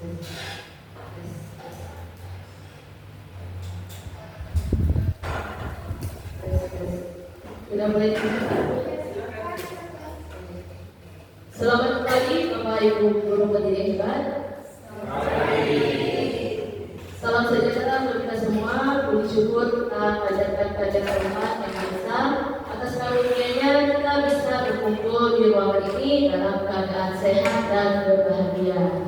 Sudah boleh dibuka. Selamat pagi Bapak Ibu guru pendiri hebat. Salam sejahtera untuk kita semua. Puji syukur kita panjatkan kehadirat Tuhan yang besar atas karunia-Nya kita bisa berkumpul di ruangan ini dalam keadaan sehat dan berbahagia.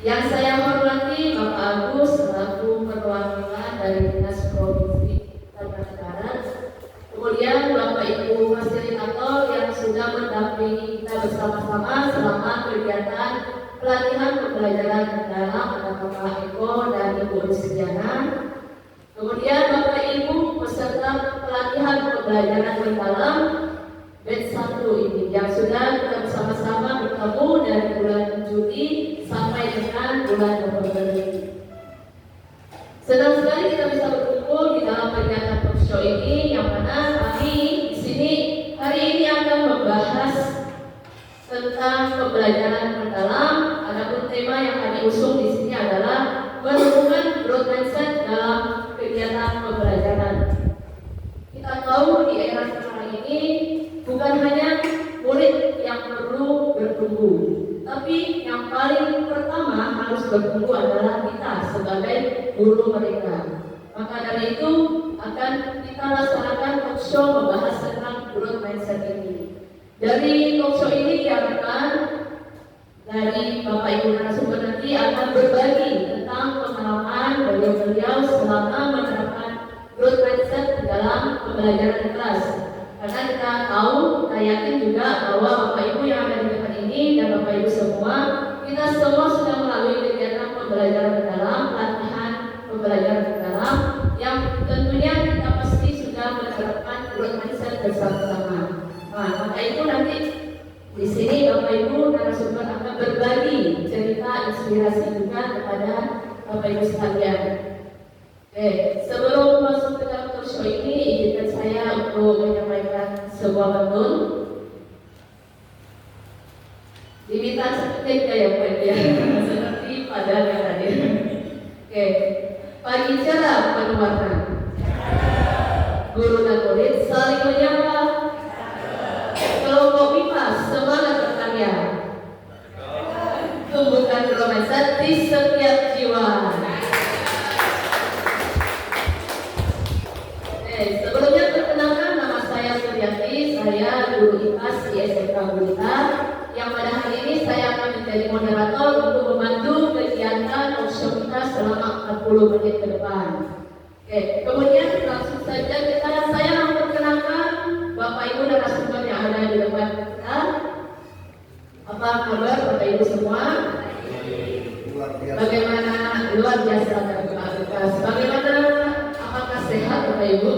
Yang saya hormati Bapak Agus selaku perwakilan dari Dinas Provinsi Kalimantan Barat. Kemudian Bapak Ibu fasilitator yang sudah mendampingi kita bersama-sama selama kegiatan pelatihan pembelajaran mendalam ada Bapak Eko dan Ibu Rizdiana. Kemudian Bapak Ibu peserta pelatihan pembelajaran mendalam batch 1 ini yang sudah kita bersama-sama bertemu dari bulan Juli sampai dengan bulan November ini. Senang sekali kita bisa berkumpul di dalam kegiatan talkshow ini yang mana kami di sini hari ini akan membahas tentang pembelajaran mendalam. Adapun tema yang kami usung di sini adalah menumbuhkan growth mindset dalam kegiatan pembelajaran. Kita tahu di era sekarang ini bukan hanya murid yang perlu bertumbuh, tapi yang paling pertama harus bertumbuh adalah kita sebagai guru mereka. Maka dari itu akan kita laksanakan talkshow membahas tentang growth mindset ini. Dari talkshow ini diharapkan dari Bapak Ibu narasumber nanti akan berbagi tentang pengalaman beliau-beliau selama menerapkan growth mindset di dalam pembelajaran kelas. Karena kita tahu, kita yakin juga bahwa Bapak Ibu yang ada di depan ini dan Bapak Ibu semua, kita semua sudah melalui kegiatan pembelajaran mendalam, pelatihan pembelajaran mendalam, yang tentunya kita pasti sudah menerapkan growth mindset bersama-sama. Nah, maka itu nanti di sini Bapak Ibu narasumber akan berbagi cerita inspirasi juga kepada Bapak Ibu sekalian. Oke, sebelum masuk ke dalam talkshow ini, izinkan saya untuk menyampaikan sebuah pantun. Diminta seperti ya Pak ya, seperti pada yang tadi. Oke, pagi cerah penuh warna. Guru dan murid saling menyapa. Kelompok MIPA semangat berkarya. Tumbuhkan growth mindset di setiap jiwa. Sebelumnya perkenalkan, nama saya Suryati, saya guru IPAS di SMK Gurita, yang pada hari ini saya akan menjadi moderator untuk membantu kegiatan talkshow kita selama 40 menit ke depan. Oke, kemudian langsung saja saya memperkenalkan Bapak Ibu narasumber yang ada di depan kita. Apa kabar Bapak Ibu semua? Bagaimana? Luar biasa dan berbahagia. Bagaimana? Apakah sehat Bapak Ibu?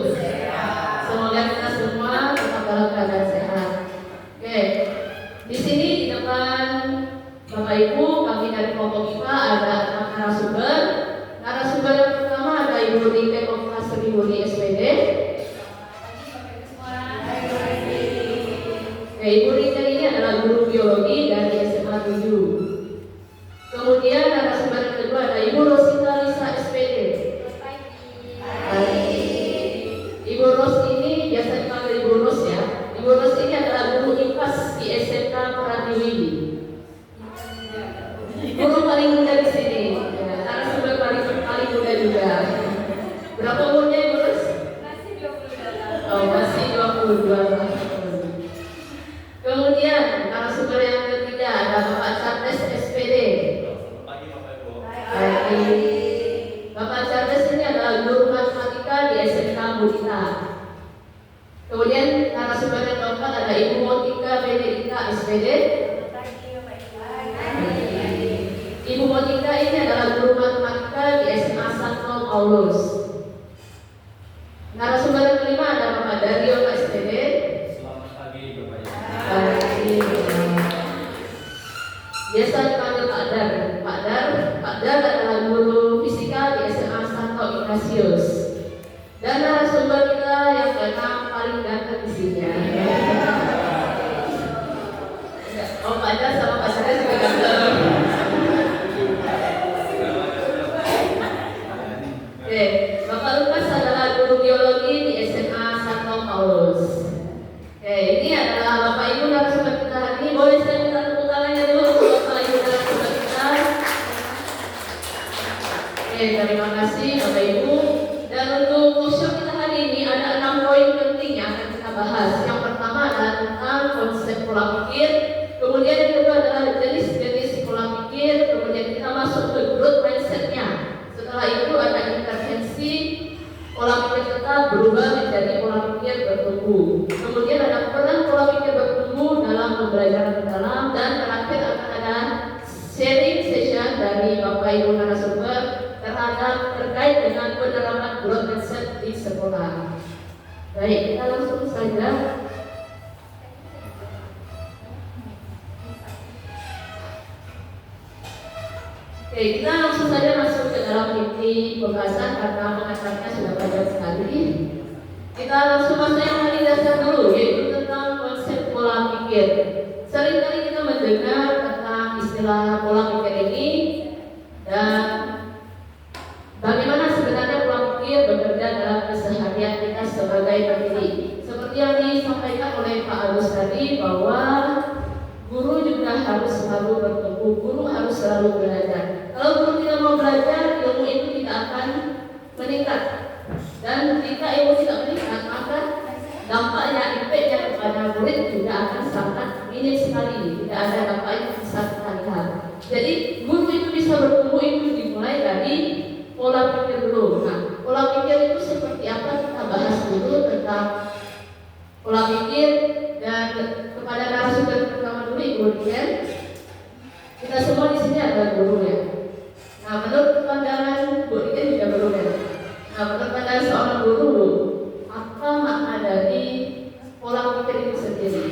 Semoga kita semua tetap dalam keadaan sehat. Oke, di sini di depan Bapak Ibu kami dari kelompok IPA ada 6 narasumber. Narasumber yang pertama ada Ibu Rike Okta Sri Murni SPD. Oke, Ibu Rike ini adalah guru biologi dari SMA 7. Kemudian narasumber yang kedua ada Ibu Rosita Lisa SPD. Ibu Ros ini biasa dipanggil Ibu Ros ya. Ibu Ros ini adalah guru IPAS di SMK Pratiwi. Guru paling muda di sini. Ya, narasumber paling muda juga. Berapa umurnya Ibu Ros? Masih 22. Oh, masih 22 tahun. Kemudian narasumber yang ketiga ada Bapak Charles SPD. Pagi Bapak Ibu. Pagi. Bapak Charles ini adalah guru matematika di SMK Gurita. Kemudian narasumber yang keempat ada Ibu Motika Benedika SPD. Ibu Motika ini adalah guru matematika di SMA Santo Paulus. Narasumber yang kelima ada Bapak Dario SPD. Selamat pagi Bapak Ibu. Pagi. Biasa dipanggil Pak Dar. Pak Dar adalah guru fisika di SMA Santo Ignatius. Dan narasumber kita yang keenam paling ganteng di sini. Oh, Pak Dar sama Pak Dar juga ganteng. sharing session dari Bapak Ibu narasumber terkait dengan penerapan growth mindset di sekolah. Baik, kita langsung saja. Oke, kita langsung saja masuk ke dalam inti pembahasan karena pengantarnya sudah panjang sekali. Kita langsung masuk yang paling dasar dulu, yaitu tentang konsep pola pikir. Seringkali kita mendengar tentang istilah pola pikir ini dan bagaimana sebenarnya pola pikir bekerja dalam keseharian kita sebagai pendidik. Seperti yang disampaikan oleh Pak Agus tadi, bahwa guru juga harus selalu bertumbuh, guru harus selalu belajar. Kalau guru tidak mau belajar, ilmu itu tidak akan meningkat. Dan jika ilmu tidak meningkat, maka dampaknya, impactnya kepada murid juga akan sangat minim sekali. Tidak ada dampak yang bisa kita lihat. Jadi guru itu bisa bertumbuh itu dimulai dari pola pikir dulu. Nah, pola pikir itu seperti apa, kita bahas dulu tentang pola pikir. Dan kepada narasumber pertama dulu, Ibu Dian, kita semua di sini adalah guru ya. Nah, menurut pandangan Bu Dian juga guru ya. Nah, menurut pandangan seorang guru, apa makna dari pola pikir itu sendiri?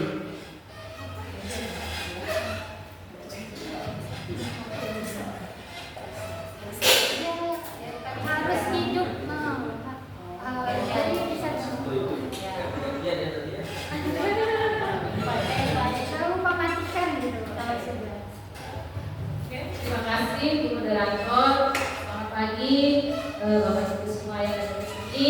Harus hidup jadi bisa selalu mematikan gitu kalau sebelah. Oke, terima kasih Bu Moderator. Selamat pagi Bapak Ibu semua yang ada di sini.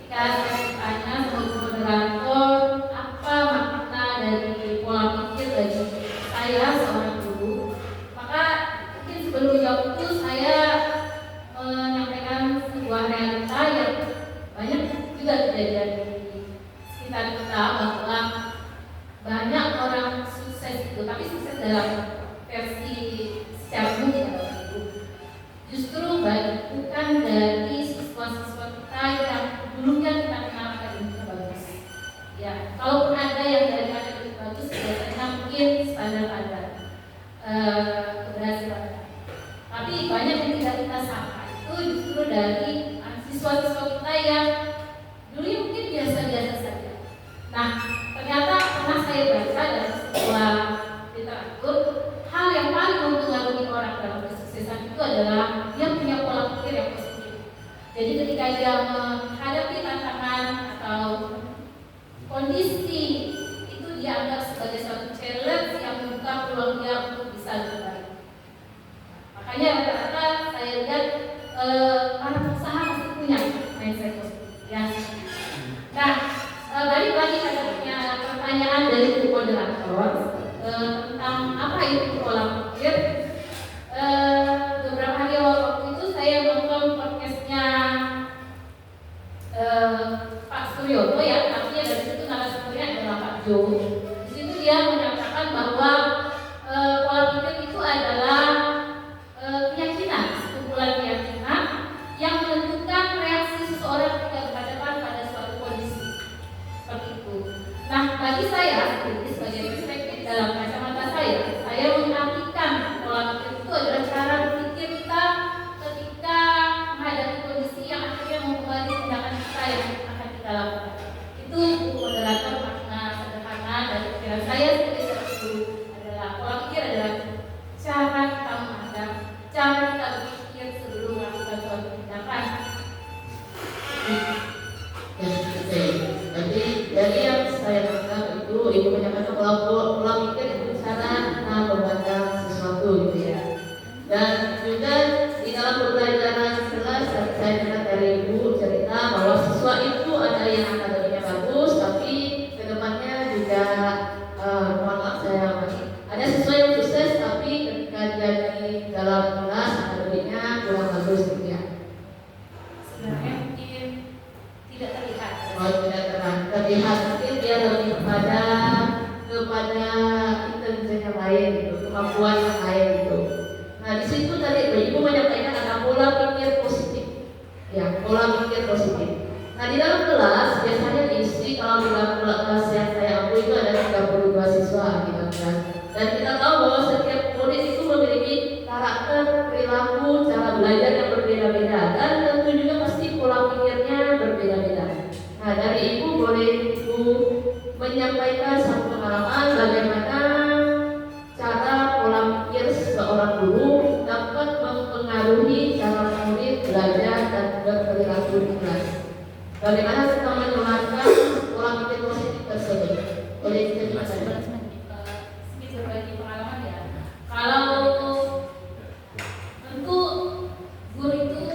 Ketika saya ditanya sama Bu Moderator, apa makna dari pola pikir bagi saya seorang guru, maka mungkin sebelum jawab itu saya menyampaikan sebuah realita yang banyak juga terjadi di sekitar kita, bahwa banyak orang sukses itu, tapi sukses dalam versi secara umum ya Bapak Ibu, justru bukan dari siswa-siswa kita yang dulunya kita kenal akademiknya bagus. Ya, kalaupun ada yang dari akademik bagus, biasanya mungkin standar keberhasilan. Tapi banyak yang tidak kita sangka itu justru dari siswa-siswa kita yang dulunya mungkin biasa-biasa saja. Nah, ternyata pernah saya baca dalam sebuah literatur, hal yang paling mempengaruhi orang dalam kesuksesan itu adalah dia punya pola pikir yang positif. Jadi ketika dia menghadapi tantangan atau kondisi itu, dia anggap sebagai suatu challenge yang membuka peluang dia untuk bisa lebih baik. Makanya rata-rata saya lihat para pengusaha masih punya mindset positif ya. Nah, balik lagi pada pertanyaan dari Bu Moderator tentang apa itu pola pikir. Beberapa hari waktu itu saya nonton podcastnya Pak Suryoto ya, tapi dari situ narasumbernya adalah Pak Jo. Di situ dia menyatakan bahwa pola pikir itu adalah keyakinan, sekumpulan keyakinan yang menentukan reaksi seseorang ketika berhadapan pada suatu kondisi seperti itu. Nah, bagi saya sebagai perspektif dalam kacamata saya mengartikan pola pikir itu adalah cara berpikir kita ketika menghadapi kondisi yang akhirnya mempengaruhi tindakan kita yang akan kita lakukan. Itu Bu Moderator makna sederhana dari pikiran saya sebagai seorang guru adalah pola pikir adalah cara kita memandang, cara kita berpikir sebelum melakukan suatu tindakan. Jadi dari yang saya tangkap itu, Ibu menyatakan bahwa pola pikir itu cara kita memandang sesuatu gitu ya. Dan juga di dalam pembelajaran kelas saya dengar dari Ibu cerita bahwa siswa itu ada yang akademiknya bagus, tapi kedepannya juga mohon maaf saya ulangi, ada siswa yang sukses tapi ketika dia di dalam kelas akademiknya kurang bagus gitu ya. Sebenarnya mungkin tidak terlihat. Tidak terlihat, mungkin dia lebih kepada intelijen yang lain gitu, kemampuan yang lain gitu. Nah, di situ tadi Ibu menyampaikan ada pola pikir positif. Ya, pola pikir positif. Nah, di dalam kelas biasanya diisi, kalau di dalam kelas yang saya ambil itu ada 32 siswa gitu kan. Dan kita tahu bahwa setiap murid itu memiliki mempengaruhi cara murid belajar dan berperilaku di kelas. Bagaimana kita menularkan pola pikir positif tersebut? Boleh dijelaskan? Sedikit berbagi pengalaman ya. Kalau tentu guru itu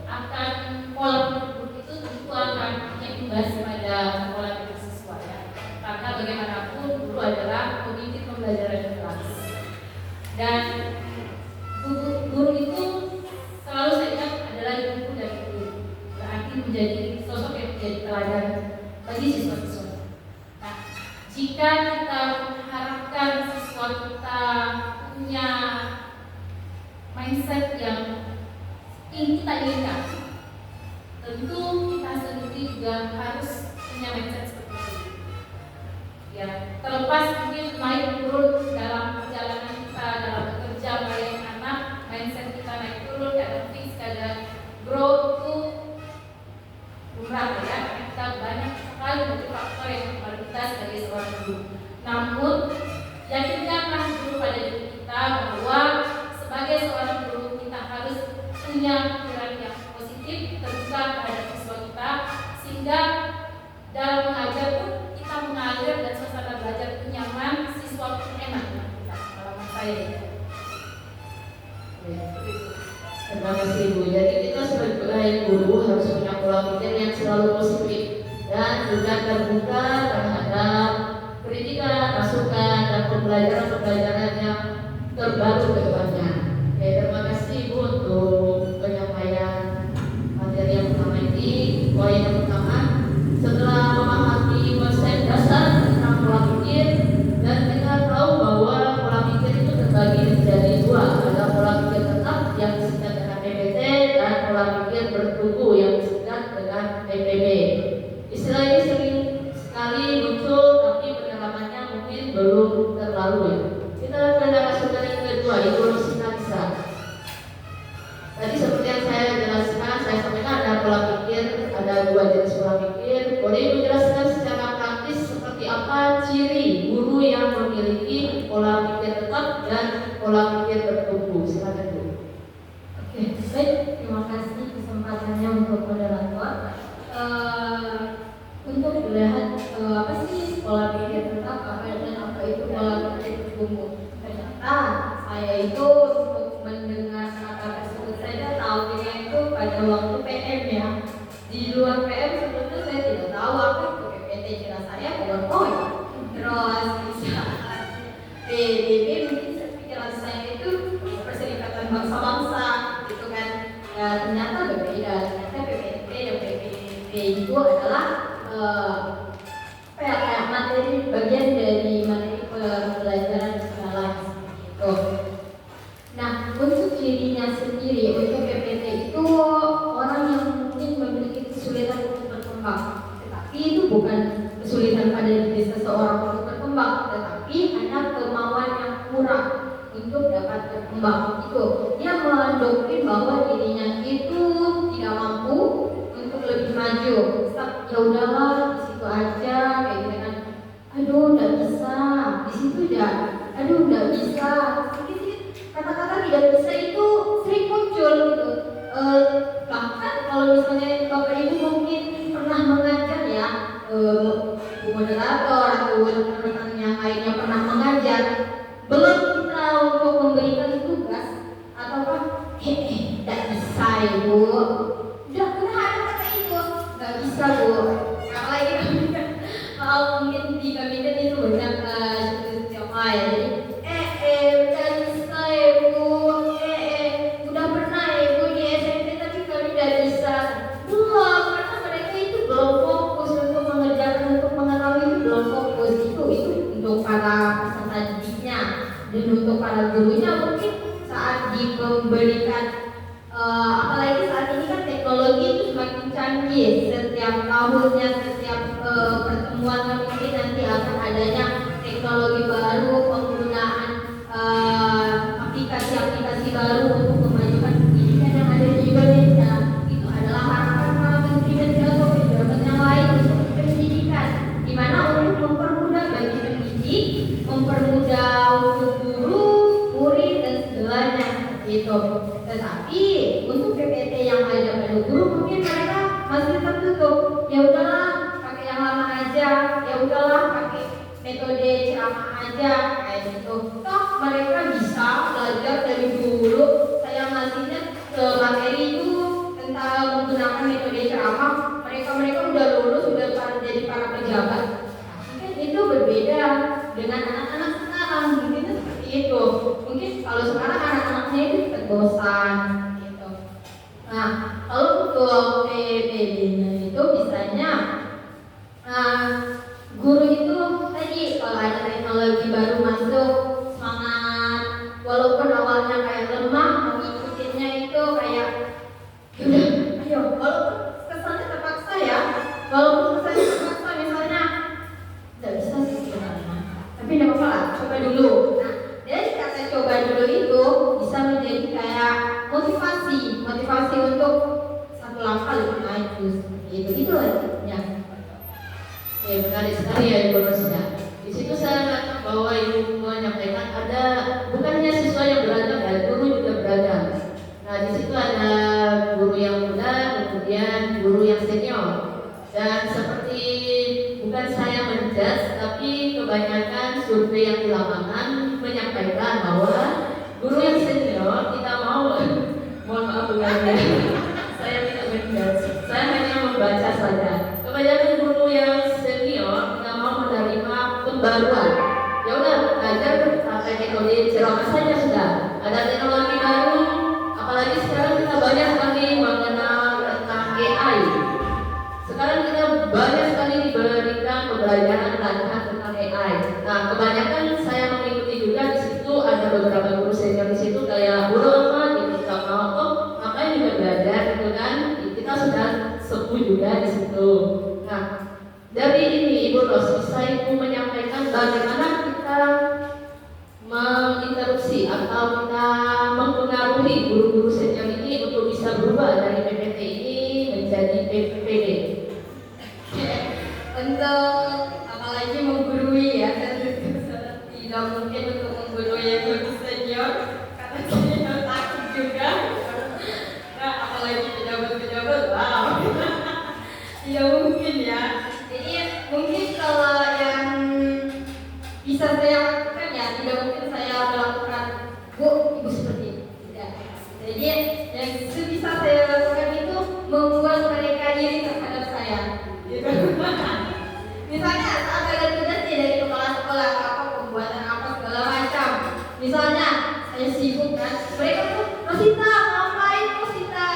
akan pola pikir guru itu tentu akan berimbas pada pola pikir siswa ya. Karena bagaimanapun guru adalah pemimpin pembelajaran di kelas. Dan guru itu selalu saya ingat adalah ibu dari guru. Berarti menjadi sosok yang menjadi teladan bagi siswa-siswa. Nah, jika kita mengharapkan siswa kita punya mindset yang ingin kita inginkan, tentu kita sendiri juga harus punya mindset seperti itu. Ya, terlepas mungkin naik turun dalam perjalanan kita dalam bekerja melayani anak, mindset kita naik turun, kadang fix, kadang growth itu lumrah ya. Kita banyak sekali faktor yang mempengaruhi kita sebagai seorang guru. Namun yakinkanlah dulu pada diri kita bahwa sebagai seorang guru kita harus punya pikiran yang positif, terbuka terhadap siswa kita, sehingga dalam mengajar pun kita mengajar dan suasana belajar pun nyaman, siswa pun enak. Pengalaman saya. Terima kasih Bu. Jadi kita sebagai guru harus punya pola pikir yang selalu positif dan juga terbuka terhadap kritikan, masukan, dan pembelajaran yang terbaru ke depannya. Oke, terima kasih Bu untuk penyampaian materi yang pertama ini. Poin yang pertama, setelah memahami konsep dasar tentang pola pikir dan kita tahu bahwa pola pikir itu terbagi menjadi dua, ada pola pikir tetap yang disingkat dengan PPT dan pola pikir bertumbuh yang disingkat dengan PPB. Istilah ini sering sekali muncul, tapi pendalamannya mungkin belum terlalu ya. Kita ke narasumber yang kedua, Ibu Rosinalisa. Tadi seperti yang saya jelaskan, saya sampaikan ada pola pikir, ada dua jenis pola pikir. Boleh Ibu jelaskan secara praktis seperti apa ciri guru yang memiliki pola pikir tetap dan pola pikir bertumbuh? Silakan Bu. Oke, baik. Terima kasih kesempatannya untuk moderator. Untuk melihat apa sih pola pikir tetap, apa dan apa itu pola pikir bertumbuh. Ternyata saya itu untuk mendengar kata tersebut saja tahunya itu pada waktu PM ya. Di luar PM sebetulnya saya tidak tahu apa itu PPT, kira saya PowerPoint. Terus bisa PBB, mungkin pikiran saya itu Perserikatan Bangsa-Bangsa gitu kan. Ya, ternyata berbeda. Ternyata PPT dan PPB itu adalah kayak materi bagian dari materi pembelajaran segala gitu. Nah, untuk cirinya sendiri untuk PPT itu orang yang mungkin memiliki kesulitan untuk berkembang, tetapi itu bukan kesulitan pada diri seseorang untuk berkembang, tetapi ada kemauan yang kurang untuk dapat berkembang. Itu dia mendoktrin bahwa dirinya itu tidak mampu untuk lebih maju. Ya udahlah, di situ aja kayak gitu kan. Aduh, nggak bisa. Di situ ya. Aduh, nggak bisa. Sedikit kata-kata tidak bisa itu sering muncul gitu. Bahkan kalau misalnya Bapak Ibu mungkin pernah mengajar ya, moderator atau rekan-rekan yang lainnya pernah mengajar, belum kita untuk memberikan tugas ataukah tidak bisa Ibu, udah pernah ada kata itu nggak bisa Bu. Apalagi kami kan mungkin di kabinet itu banyak siapa ya, jadi udah bisa Ibu, udah pernah Ibu di SMP tapi kami tidak bisa. Belum, karena mereka itu belum fokus untuk mengerjakan, untuk mengetahui itu belum fokus. Itu untuk para peserta didiknya dan untuk para gurunya mungkin saat diberikan apalagi saat ini kan teknologi itu semakin canggih, setiap tahunnya, setiap pertemuannya mungkin nanti akan adanya teknologi baru, penggunaan aplikasi-aplikasi baru untuk memajukan pendidikan yang ada di Indonesia. Itu adalah harapan para menteri dan pejabat yang lain untuk pendidikan, di mana untuk mempermudah bagi pendidik, mempermudah untuk guru, murid dan segalanya seperti itu. Tetapi untuk PPT yang ada pada guru mungkin mereka masih tertutup. Ya udahlah pakai yang lama aja, ya udahlah pakai metode ceramah aja kayak gitu. Toh mereka bisa belajar dari dulu. Saya ngasihnya ke materi itu tentang menggunakan metode ceramah. Mereka udah lulus, udah jadi para pejabat. Mungkin itu berbeda dengan anak-anak sekarang. Mungkin seperti itu. Mungkin kalau sekarang anak-anaknya itu bosan gitu. Nah, kalau untuk PPD-nya itu misalnya guru itu tadi kalau ada teknologi baru masuk semangat, walaupun awalnya kayak lemah mengikutinya itu kayak udah ayo, walaupun kesannya terpaksa ya, misalnya nggak bisa sih sebenarnya, tapi nggak apa-apa lah, coba dulu. Nah, dari kata coba dulu itu bisa menjadi kayak motivasi untuk satu langkah lebih maju itu lah ya. Ya, menarik sekali ya Ibu Rosina. Di situ saya nangkap bahwa Ibu menyampaikan ada bukan hanya siswa yang beragam ya, guru juga beragam. Nah, di situ ada guru yang muda, kemudian guru yang senior. Dan seperti bukan saya menjudge, tapi kebanyakan survei yang di lapangan menyampaikan bahwa guru yang senior kita mau, mohon maaf bukannya, saya tidak menjudge, saya hanya membaca saja. Kebanyakan guru yang senior tidak mau menerima pembaruan. Ya udah, belajar pakai metode ceramah saja sudah. Ada teknologi baru, apalagi sekarang kita banyak sekali mengenal tentang AI. Sekarang kita banyak sekali diberikan pembelajaran pelatihan tentang AI. Nah, kebanyakan saya mengikuti juga di situ ada beberapa guru senior di situ kayak guru apa gitu, nggak mau ngapain juga belajar gitu kan. Kita sudah sepuh juga di situ. Nah, dari ini Ibu Ros, bisa Ibu menyampaikan bagaimana kita menginterupsi atau kita mempengaruhi guru-guru senior ini untuk bisa berubah dari PPT ini menjadi PPD. Untuk apalagi menggurui ya, tidak mungkin untuk menggurui yang lebih senior karena senior takut juga. Nah, apalagi pejabat-pejabat, wow. Tidak mungkin ya. Jadi mungkin kalau yang bisa saya lakukan ya, tidak mungkin saya melakukan Bu, Ibu seperti itu. Tidak. Jadi yang bisa saya lakukan itu membuat mereka iri terhadap saya. Gitu. Misalnya saat ada tugas dari kepala sekolah apa pembuatan apa segala macam. Misalnya saya sibuk kan, mereka tuh Rosita ngapain Rosita?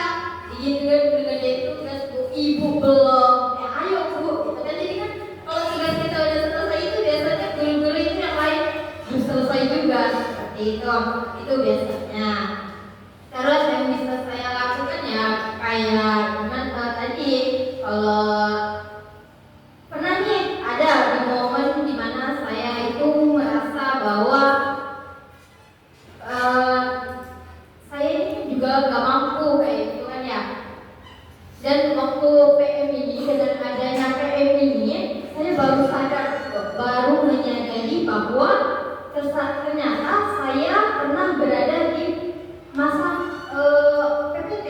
Ingin dengan itu tugas Bu, Ibu belum. Ya ayo Bu, gitu kan. Jadi kan kalau tugas kita udah selesai itu biasanya guru-guru itu yang lain harus selesai juga. Seperti itu biasanya. Terus yang bisa saya lakukan ya kayak gimana tadi, kalau pernah nih ada di momen dimana saya itu merasa bahwa saya ini juga gak mampu kayak gitu kan ya. Dan waktu PM ini, dengan adanya PM ini, saya baru sadar, baru menyadari bahwa ternyata saya pernah berada di masa PPT.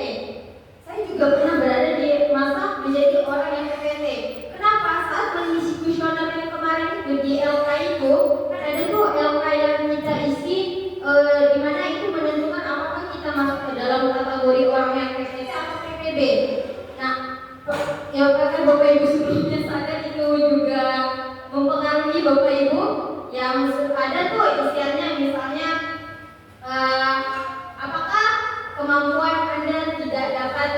Saya juga pernah berada di masa menjadi orang yang PPT. Kenapa? Saat mengisi kuesioner yang kemarin itu di LK itu, kan ada tuh LK yang kita isi, di mana itu menentukan apakah kita masuk ke dalam kategori orang yang PPT atau PPB. Nah, ya karena Bapak Ibu sebelumnya sadar itu juga mempengaruhi Bapak Ibu yang ada tuh isiannya misalnya apakah kemampuan Anda tidak dapat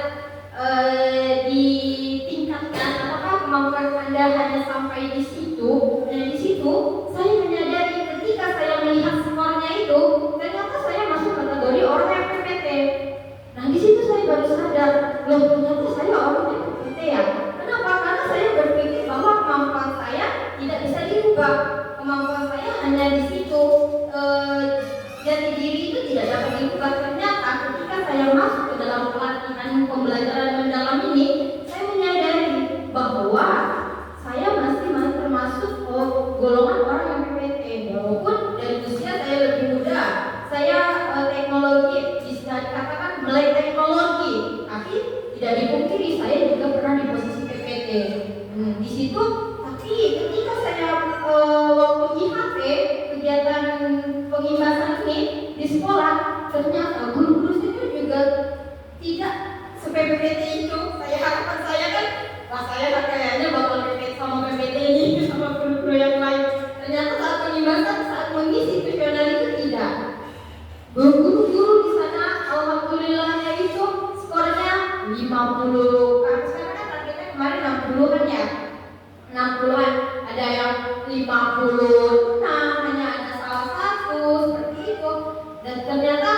ditingkatkan, apakah kemampuan Anda hanya sampai di situ. Dan di situ saya menyadari ketika saya melihat skornya itu, ternyata saya masuk kategori orang yang PPT. Nah di situ saya baru sadar, loh ternyata saya orang yang PPT ya. Kenapa? Karena saya berpikir bahwa kemampuan saya tidak bisa diubah. Kemampuan saya hanya di situ, jati diri itu tidak dapat diubah. Ternyata ketika saya masuk ke dalam pelatihan pembelajaran mendalam ini, saya menyadari bahwa saya masih termasuk golongan orang yang PPT. Walaupun dari usia saya lebih muda, saya teknologi bisa dikatakan tidak dipungkiri saya juga pernah di posisi PPT. Di situ, tapi ketika saya waktu IHP kegiatan pengimbasan ini di sekolah, ternyata guru-guru itu juga tidak se-PPT itu. Harapan saya kan, wah saya kayaknya bakal PPT sama PPT ini sama guru-guru yang lain. Ternyata saat pengimbasan, saat mengisi kuesioner itu tidak. Guru-guru di sana alhamdulillahnya itu skornya 50. Karena kan targetnya kemarin 60-an ya. 60-an, ada yang 50. Nah, hanya ada salah satu seperti itu. Dan ternyata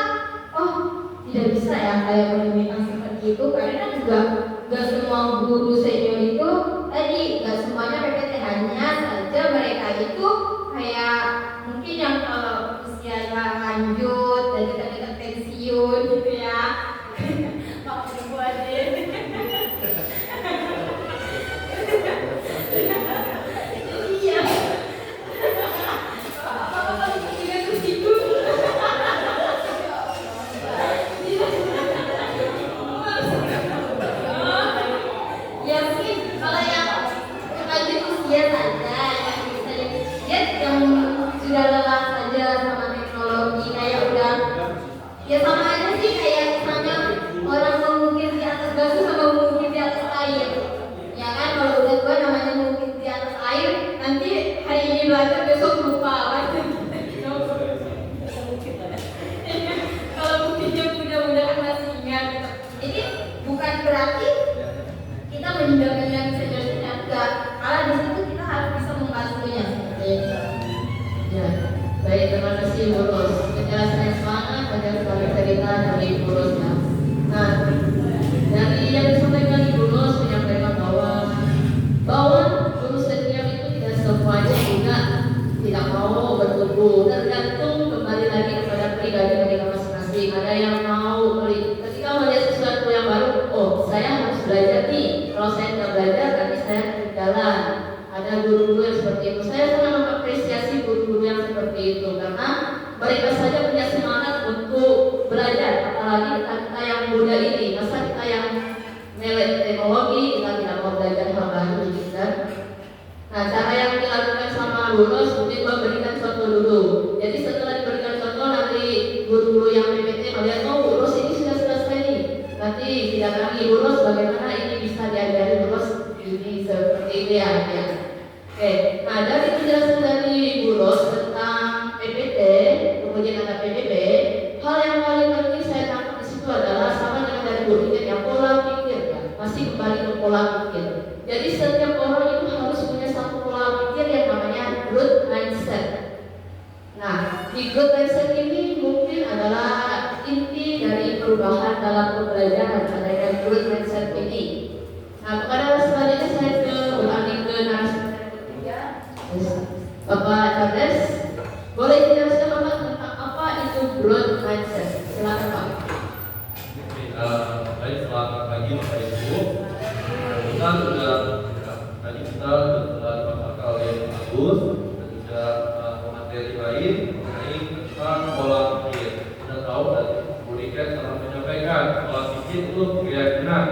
tidak bisa ya kayak menunjukkan seperti itu, karena juga gak semua guru senior itu tadi gak semuanya PPT, hanya saja mereka itu kayak mungkin yang kalau usianya lanjut dan dekat-dekat pensiun gitu ya. Pak Ibu Ade. Iya. Apa juga terus itu. Ya mungkin kalau yang lanjut usia saja yang bisa yang sudah lelah saja sama teknologi, kayak udah ya sama aja sih kayak misalnya orang mengukir di atas batu sama mengukir di atas air. Ya kan, kalau udah tua namanya mengukir di atas air, nanti hari ini belajar besok lupa. Kalau mungkinnya mudah-mudahan masih ingat. Jadi bukan berarti kita meninggalkan yang senior-senior, enggak. Malah di situ kita harus bisa membantunya. Ya, baik, terima kasih Bu Ros. Penjelasan yang sangat banyak sekali cerita dari Bu Ros. Nah, dari yang disampaikan Ibu Ros menyampaikan bahwa guru senior itu tidak semuanya juga tidak mau bertumbuh, tergantung kembali lagi kepada pribadi mereka masing-masing. Ada yang mau ketika melihat sesuatu yang baru, saya harus belajar nih. Kalau saya tidak belajar, berarti saya ketinggalan. Ada guru-guru yang seperti itu. Saya sangat mengapresiasi guru-guru yang seperti itu karena mereka saja punya semangat untuk belajar. Apalagi kita yang muda ini, masa kita yang melek teknologi, kita tidak mau belajar hal baru gitu kan. Nah, cara yang dilakukan sama lulus mungkin memberikan contoh dulu. Jadi setelah diberikan contoh, nanti guru-guru yang PPT melihat, lulus ini sudah selesai nih. Nanti tidak lagi lulus, bagaimana ini bisa diajari lulus ini seperti itu ya. Oke, nah dari penjelasan dari Bu Ros tentang PPT, kemudian ada PPP, hal yang paling penting saya tangkap di situ adalah sama dengan dari Bu Ringet yang pola pikir, ya. Masih kembali ke pola pikir. Jadi setiap orang itu harus punya satu pola pikir yang namanya growth mindset. Nah, di growth mindset ini mungkin adalah inti dari perubahan dalam pembelajaran adanya growth mindset ini. Nah, kepada selanjutnya saya ulangi ke narasumber Bapak Charles, boleh dijelaskan Bapak tentang apa itu growth mindset? Silakan Pak. Baik, selamat pagi Bapak Ibu. Kita sudah tadi kita sudah dibahas oleh Agus dan juga materi lain mengenai tentang pola pikir. Kita tahu dari Bu Riket telah menyampaikan pola pikir itu keyakinan.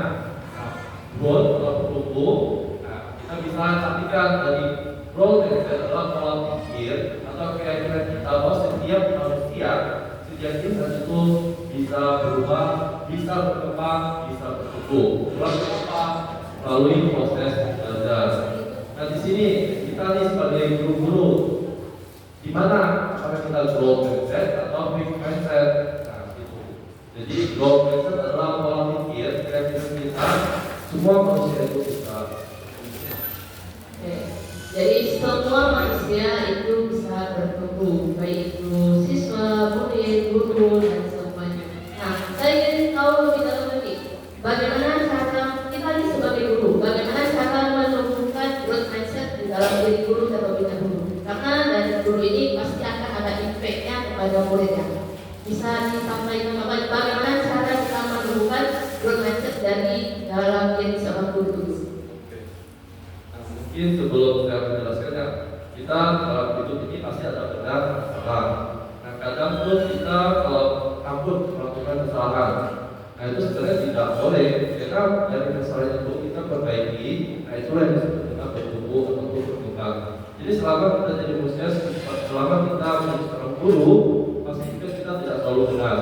Growth atau tumbuh. Kita bisa artikan dari growth adalah pola pikir atau keyakinan kita bahwa setiap manusia sejatinya itu bisa berubah, bisa berkembang, bisa bertumbuh. Melalui proses belajar. Nah, di sini kita nih sebagai guru-guru, di mana apakah kita growth mindset atau fixed mindset? Nah, gitu. Jadi growth mindset adalah pola pikir keyakinan kita semua manusia itu bisa. Jadi semua manusia itu bisa bertumbuh, baik itu siswa, murid, guru, dan semuanya. Nah, saya ingin tahu lebih dalam lagi, bagaimana cara kita ini sebagai guru, bagaimana cara menumbuhkan growth mindset di dalam diri guru terlebih dahulu. Karena dari guru ini pasti akan ada impact-nya kepada muridnya. Bisa disampaikan bagaimana cara kita menumbuhkan growth mindset dari dalam diri seorang guru. Mungkin sebelum saya menjelaskannya, kita dalam hidup ini pasti ada benar dan salah. Nah, kadang tuh kita kalau takut melakukan kesalahan, nah itu sebenarnya tidak boleh, karena maka dari kesalahan itu kita perbaiki. Nah itulah yang disebut dengan bertumbuh atau berkembang. Jadi selama kita jadi proses, selama kita menjadi seorang guru, pasti juga kita tidak selalu benar,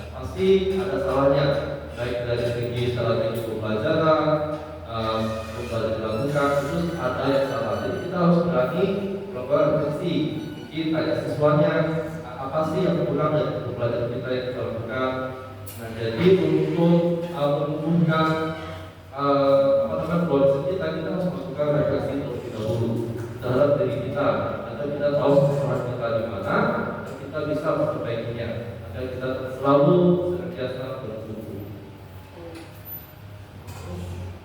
pasti ada salahnya, baik dari segi salah segi pembelajaran, pembelajaran dilakukan, terus ada yang salah. Jadi kita harus berani melakukan refleksi, mungkin tanya siswanya apa sih yang kurang dari pembelajaran kita yang kita lakukan. Nah jadi untuk menumbuhkan proses kita harus masukkan refleksi terlebih dahulu terhadap diri kita, agar kita tahu kesalahan kita di mana dan kita bisa memperbaikinya, agar kita selalu senantiasa bertumbuh.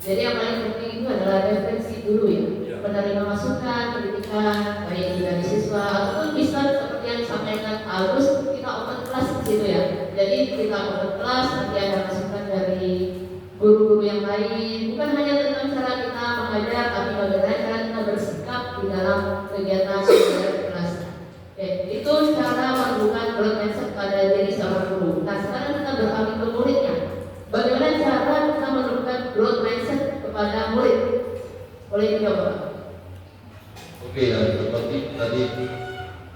Jadi yang paling penting itu adalah refleksi dulu ya, menerima masukan, kritikan, baik dari siswa ataupun bisa seperti yang disampaikan Agus, kita open class di situ ya. Jadi kita open class, nanti ada masukan dari guru-guru yang lain, bukan hanya tentang cara kita mengajar, tapi bagaimana cara kita bersikap di dalam kegiatan kelas. Oke, itu cara melakukan growth mindset pada diri seorang guru. Nah sekarang kita beralih ke muridnya. Bagaimana cara kita menurunkan growth mindset kepada murid? Boleh dicoba? Oke, ya seperti tadi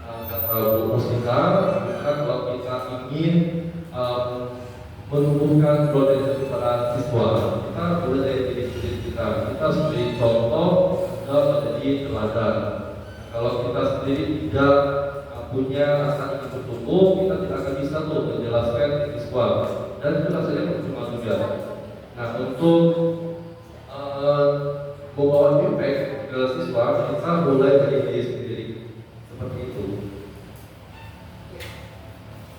kata Bu Rosita, kalau kita ingin menumbuhkan growth mindset kepada siswa, kita boleh dari diri sendiri kita harus beri contoh dan menjadi teladan. Kalau kita sendiri tidak punya rasa ingin bertumbuh, kita tidak akan bisa tuh menjelaskan ke siswa, dan itu rasanya percuma juga. Nah untuk membawa impact ke siswa, kita mulai dari diri sendiri seperti itu.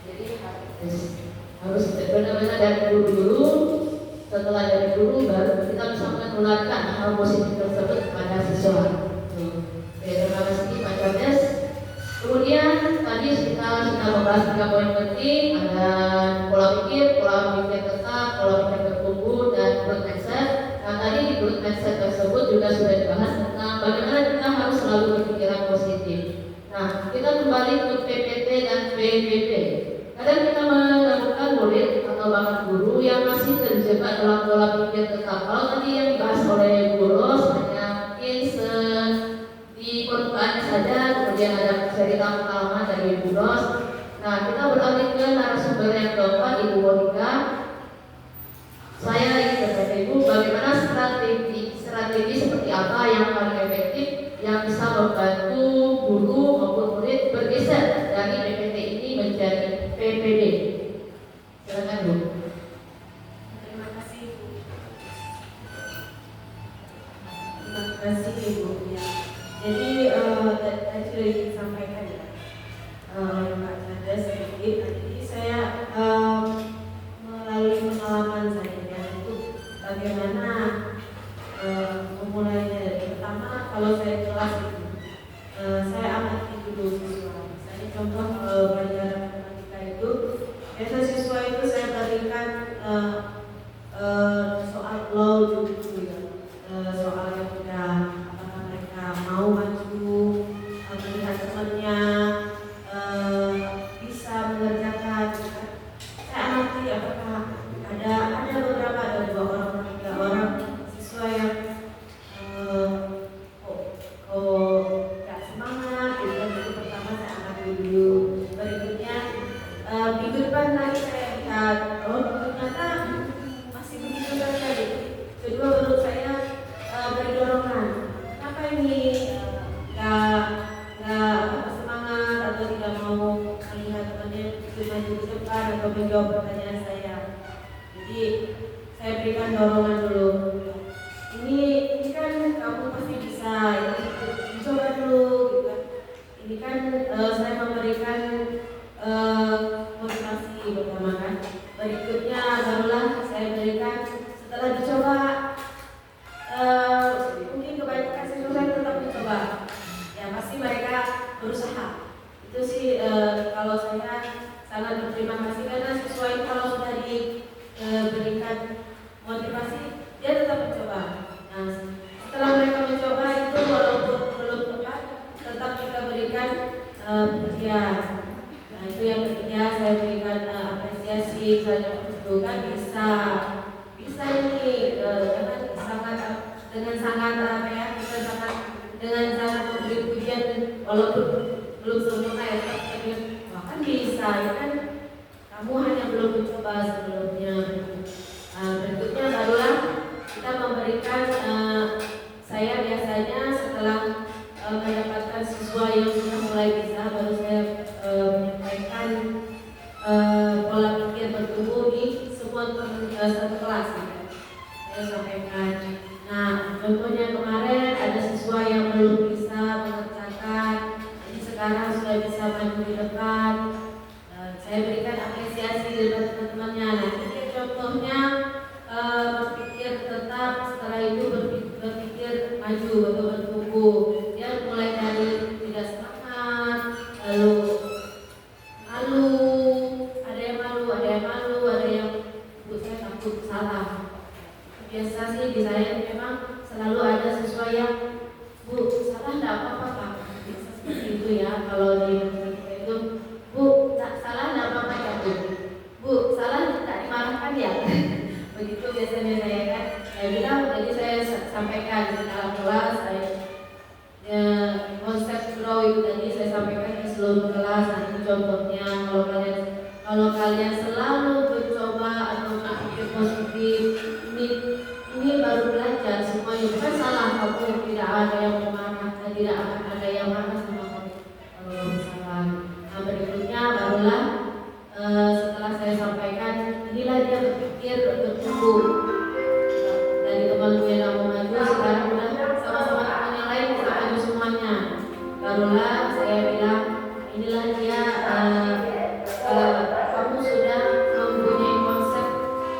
Jadi harus benar-benar dari guru dulu. Setelah dari guru baru kita bisa menularkan hal positif tersebut kepada siswa. Oke, terima kasih Pak Charles. Kemudian tadi kita sudah membahas 3 poin penting, ada pola pikir tetap, pola pikir bertumbuh, dan growth mindset. Nah tadi di growth mindset tersebut juga sudah dibahas tentang bagaimana kita harus selalu berpikiran positif. Nah kita kembali ke PPT dan PBB. Kadang kita menemukan murid atau bahkan guru yang masih terjebak dalam pola pikir tetap. Kalau tadi yang dibahas oleh Bu Ros hanya mungkin di permukaannya saja, kemudian ada cerita pengalaman dari Bu Ros. Nah kita beralih ke narasumber yang keempat, Ibu Monika. Saya ingin bertanya Ibu, bagaimana strategi seperti apa yang paling efektif yang bisa membantu guru maupun murid bergeser dari PPT ini menjadi PPD. Silakan Bu. Terima kasih Ibu. Terima kasih Ibu. Ya. Jadi tadi sudah disampaikan ya oleh Pak Charles sedikit. Jadi saya melalui pengalaman saya itu bagaimana memulainya dari pertama kalau saya kelas itu saya amati dulu siswa. Misalnya contoh pelajaran matematika itu biasa siswa itu saya berikan soal law dulu ya, soal yang sudah apakah mereka mau maju, melihat temannya bisa mengerjakan. Saya amati apakah ada beberapa, ada 2 orang, 3 orang siswa yang gak semangat, gitu kan. Itu pertama saya amati dulu. Berikutnya minggu depan lagi saya lihat, ternyata masih begitu saja. Kedua menurut saya beri dorongan. Kenapa ini gak semangat atau tidak mau melihat temannya maju ke depan atau menjawab pertanyaan saya. Jadi saya berikan dorongan dulu. Ini kan kamu pasti bisa, coba dulu gitu kan. Ini kan saya memberikan motivasi pertama kan. Berikutnya barulah saya berikan setelah dicoba, mungkin kebanyakan siswa saya tetap mencoba. Ya pasti mereka berusaha. Itu sih kalau saya sangat berterima kasih karena siswa itu kalau sudah diberikan motivasi dia tetap mencoba. Nah, setelah mereka mencoba itu walaupun belum tepat tetap kita berikan pujian. Nah itu yang ketiga saya berikan apresiasi. Saya kan bisa ini dengan sangat apa ya, kita sangat dengan sangat memberi pujian walaupun belum sempurna ya, tapi wah kan bisa ya kan, kamu hanya belum mencoba sebelumnya. Berikutnya barulah kita memberikan, saya biasanya setelah mendapatkan siswa yang sudah mulai bisa, baru saya menyampaikan pola pikir bertumbuh di semua satu kelas ya. Saya sampaikan. Nah, contohnya kemarin ada siswa yang belum bisa mengerjakan, jadi sekarang sudah bisa maju di depan. Saya berikan apresiasi dari teman-temannya. Nah, ini contohnya berpikir tetap, setelah itu berpikir maju atau bertumbuh. Dia mulai dari tidak semangat, lalu malu, ada yang Bu, saya takut salah. Biasa sih di saya memang selalu ada siswa yang Bu, salah enggak apa-apa Pak. Biasa seperti itu ya, kalau di itu Bu, salah enggak apa-apa ya Bu, salah tidak dimarahkan ya. Begitu biasanya saya kan. Saya bilang, jadi saya sampaikan di dalam kelas, konsep grow itu tadi saya sampaikan di seluruh kelas. Nanti contohnya kalau kalian selalu mencoba atau berpikir positif, ini baru belajar semuanya, bukan salah kamu, tidak ada yang memarah, tidak akan ada yang marah sama kamu kalau salah. Nah, berikutnya barulah setelah saya sampaikan, inilah dia berpikir bertumbuh. Dari temanku yang mau maju, sekarang udah sama-sama teman yang lain bisa maju semuanya. Barulah saya bilang, inilah dia kamu sudah mempunyai konsep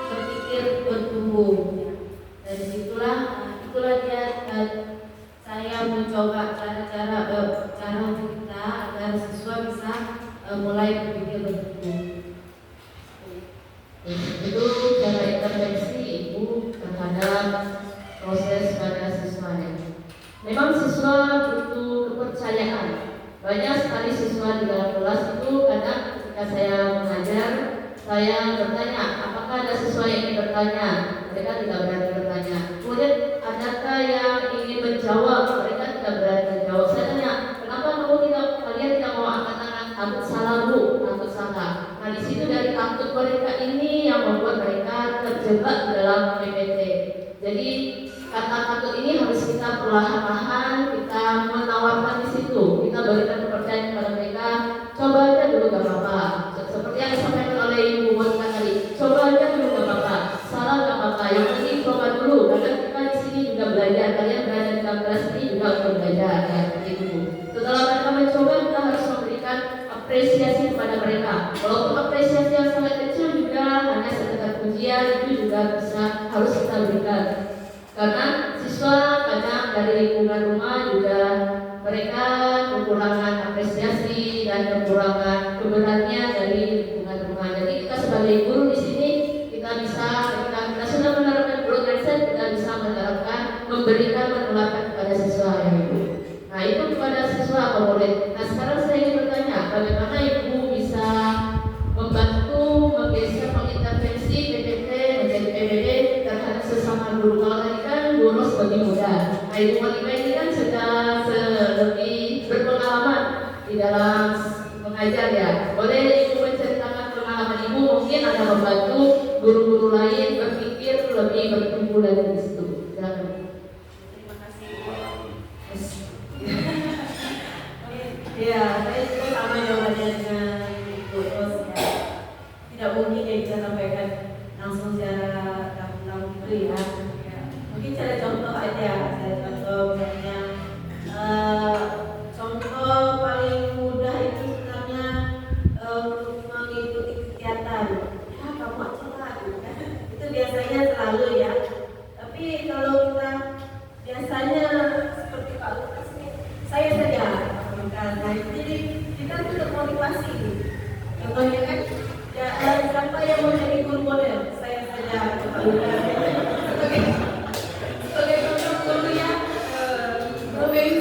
berpikir bertumbuh. Dari situlah itulah dia saya mencoba cara untuk kita agar siswa bisa mulai berpikir bertumbuh. Itu cara intervensi ibu terhadap proses pada siswanya. Memang siswa butuh kepercayaan. Banyak sekali siswa di dalam kelas itu kadang ketika saya mengajar, saya bertanya, apakah ada siswa yang ingin bertanya? Mereka tidak berani bertanya. Kemudian adakah yang ingin menjawab? Mereka tidak berani menjawab. Saya tanya, kenapa kalian tidak mau angkat tangan? Takut salah Bu, takut salah. Nah di situ dari takut mereka ini yang membuat mereka terjebak dalam PPT. Jadi kata takut ini harus kita perlahan-lahan kita menawarkan di situ. Kita berikan kepercayaan kepada mereka. Coba aja dulu gak apa-apa. Seperti yang disampaikan oleh Ibu Monika tadi. Coba aja dulu gak apa-apa. Salah gak apa-apa. Yang penting coba dulu. Karena kita di sini juga belajar. Kalian berada di dalam kelas ini juga untuk belajar. Ya, itu. Setelah mereka mencoba, kita harus memberikan apresiasi kepada mereka. Walaupun apresiasi yang sangat kecil juga hanya sekedar pujian, itu juga harus kita berikan. Karena siswa kadang dari lingkungan rumah juga mereka kekurangan apresiasi dan kekurangan keberanian dari lingkungan rumah. Jadi kita sebagai guru di sini kita bisa, ketika kita sudah menerapkan growth mindset, kita bisa memberikan menularkan kepada siswa yang ibu. Nah itu kepada siswa apa boleh. Nah sekarang saya ingin bertanya, bagaimana ibu bisa membantu menggeser mengintervensi PPT menjadi PBB terhadap sesama guru. Kalau tadi kan guru sebagai muda. Nah ibu Monika ini kan sudah lebih berpengalaman di dalam mengajar ya. Boleh ibu menceritakan pengalaman ibu, mungkin ada membantu guru-guru lain berpikir lebih bertumbuh dari di situ. Terima kasih Bu. Ya, saya juga sama jawabannya dengan Ibu Ros ya. Tidak mungkin yang bisa sampaikan langsung secara gamblang gitu ya. Mungkin cara contoh aja, saya contoh misalnya contoh paling mudah itu sebenarnya untuk mengikuti kegiatan. Ya kamu aja lah, gitu kan. Itu biasanya selalu ya. Tapi kalau kita biasanya seperti Pak Lukas nih, saya saja. Nah, jadi kita tuh termotivasi. Contohnya kan, ya, siapa yang mau jadi guru model? Saya saja. Sebagai contoh guru yang berbeda.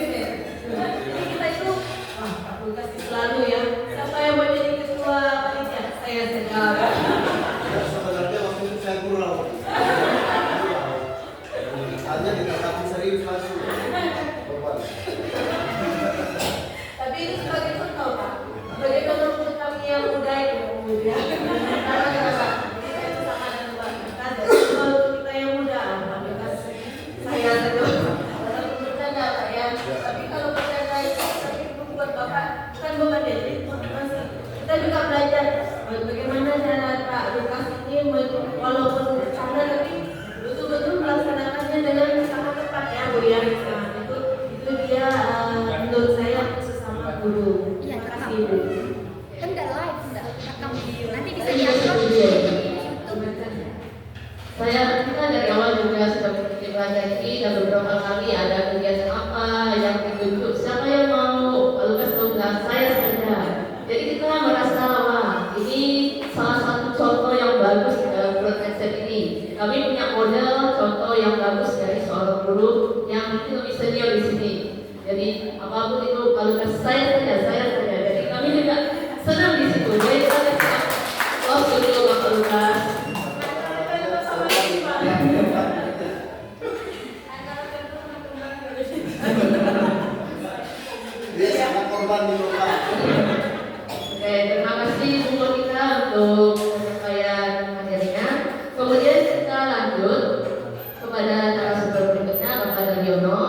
Jadi kita itu, wah Pak Lukas selalu ya. Siapa yang mau jadi ketua panitia? Saya saja. Sebenarnya waktu itu saya kurang. Hanya dikatakan Tapi itu sebagai contoh Pak, sebagai contoh untuk kami yang muda itu kemudian karena kita itu sama dengan Pak. Kalau kita yang muda, alhamdulillah saya saja. Walaupun bercanda Pak ya, tapi kalau bercanda itu buat Bapak bukan beban ya, jadi motivasi. Kita juga belajar bagaimana cara Pak Lukas ini walaupun bercanda tapi betul-betul melaksanakannya dengan sangat tepat ya Bu ya. Itu dia menurut saya sesama guru. Terima kasih Bu. Kan nggak live, nggak rekam video. Nanti bisa diupload di YouTube. Kita dari awal juga sudah berpikir ini dan beberapa kali ada kegiatan apa yang ditunjuk, siapa yang mau, lalu kasih tahu bilang saya saja. Jadi kita merasa wah ini salah satu contoh yang bagus dalam mindset ini. Kami punya model contoh yang bagus dari seorang guru yang lebih senior di sini. Jadi apapun itu kalau kasih saya saja. Jadi kami juga senang di situ. Jadi kita siap. Dulu Bapak Lukas. Dia sangat korban di rumah. Oke, terima kasih Bu Monika untuk penyampaian materinya. Kemudian kita lanjut kepada narasumber berikutnya, Bapak Daryono.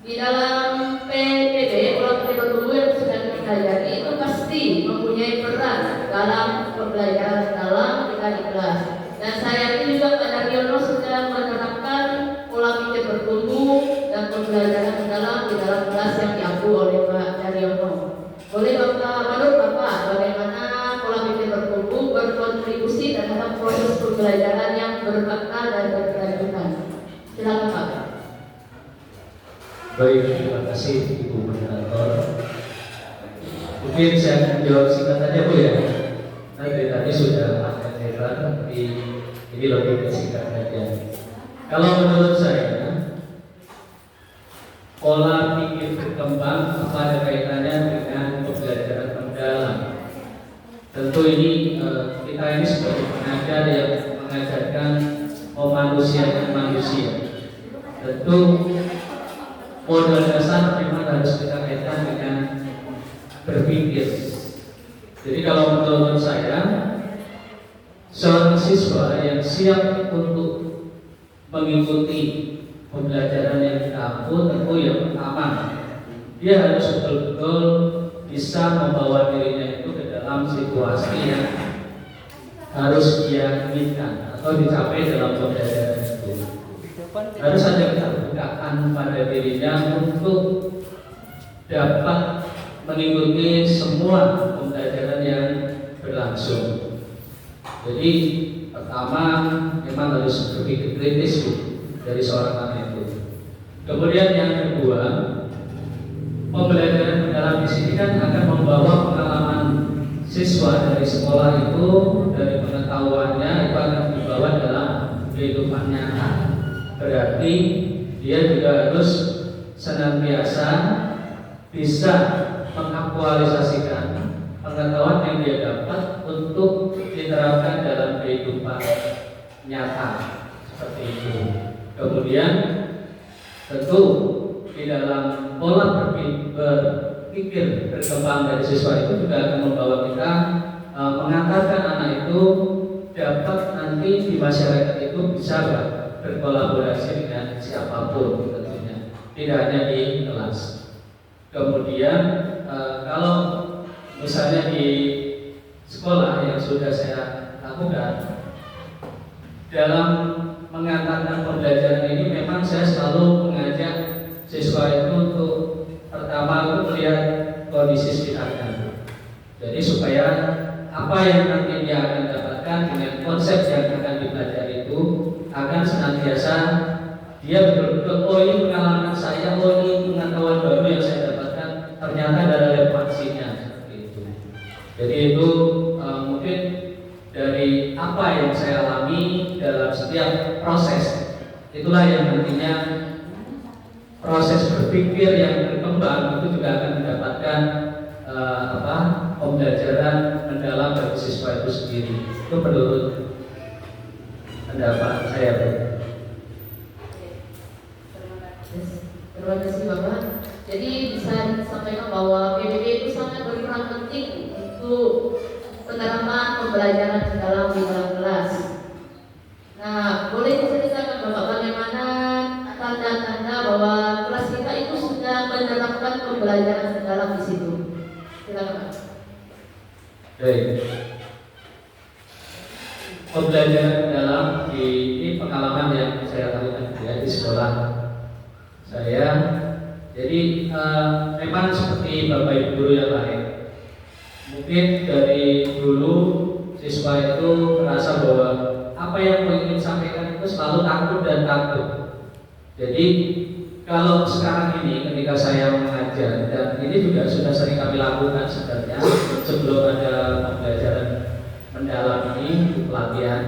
Di dalam PPB, pola pikir bertumbuh yang sudah kita pelajari itu pasti mempunyai peran dalam pembelajaran dalam kita di kelas. Dan saya yakin juga Pak Daryono sudah menerapkan pola pikir bertumbuh dan pembelajaran mendalam di dalam kelas yang diampu oleh Pak Daryono. Boleh menurut Bapak bagaimana pola pikir bertumbuh berkontribusi terhadap proses pembelajaran yang bermakna dan berkelanjutan? Silakan Pak. Baik, terima kasih Ibu Moderator. Mungkin saya akan jawab singkat saja Bu ya. Nanti tadi sudah agak lebar, tapi ini lebih ke singkat saja. Kalau menurut saya, pola pikir berkembang apa ada kaitannya dengan pembelajaran mendalam. Tentu ini kita ini sebagai pengajar yang mengajarkan memanusiakan manusia. Tentu modal dasar memang harus kita kaitkan dengan berpikir. Jadi kalau menurut saya, seorang siswa yang siap untuk mengikuti pembelajaran yang kita ampu, tentu yang pertama dia harus betul-betul bisa membawa dirinya itu ke dalam situasi yang harus dia inginkan atau dicapai dalam pembelajaran itu. Harus ada keterbukaan pada dirinya untuk dapat mengikuti semua pembelajaran yang berlangsung. Jadi pertama memang harus berpikir kritis dari seorang anak itu. Kemudian yang kedua, pembelajaran mendalam di sini kan akan membawa pengalaman siswa dari sekolah itu, dari pengetahuannya itu akan dibawa dalam kehidupan nyata. Berarti dia juga harus senantiasa bisa mengaktualisasikan pengetahuan yang dia dapat untuk diterapkan dalam kehidupan nyata seperti itu. Kemudian tentu di dalam pola berpikir berkembang dari siswa itu juga akan membawa kita mengantarkan anak itu dapat nanti di masyarakat itu bisa berkolaborasi dengan siapapun tentunya, tidak hanya di kelas. Kemudian kalau misalnya di sekolah yang sudah saya lakukan dalam mengantarkan pembelajaran ini, memang saya selalu mengajak siswa itu untuk pertama itu melihat kondisi sekitarnya. Jadi supaya apa yang nanti dia akan dapatkan dengan konsep yang akan dipelajari itu akan senantiasa dia betul-betul, oh ini pengalaman saya, oh ini pengetahuan baru yang saya dapatkan, ternyata ada relevansinya seperti itu. Jadi itu mungkin dari apa yang saya alami dalam setiap proses, itulah yang nantinya proses berpikir yang berkembang itu juga akan mendapatkan pembelajaran mendalam bagi siswa itu sendiri. Itu menurut pendapat saya. Terima kasih Bapak. Jadi bisa disampaikan bahwa PBB itu sangat berperan penting untuk penerapan pembelajaran di dalam kelas. Nah, boleh diceritakan Bapak bagaimana tanda-tanda bahwa kelas kita itu sudah menerapkan pembelajaran dalam di situ? Silakan Pak. Baik. Pembelajaran dalam ini pengalaman yang saya lakukan ya di sekolah saya. Jadi memang seperti Bapak Ibu guru yang lain, mungkin dari dulu siswa itu merasa bahwa apa yang mau ingin sampaikan itu selalu takut dan takut. Jadi kalau sekarang ini ketika saya mengajar, dan ini juga sudah sering kami lakukan sebenarnya sebelum ada pembelajaran mendalam ini pelatihan,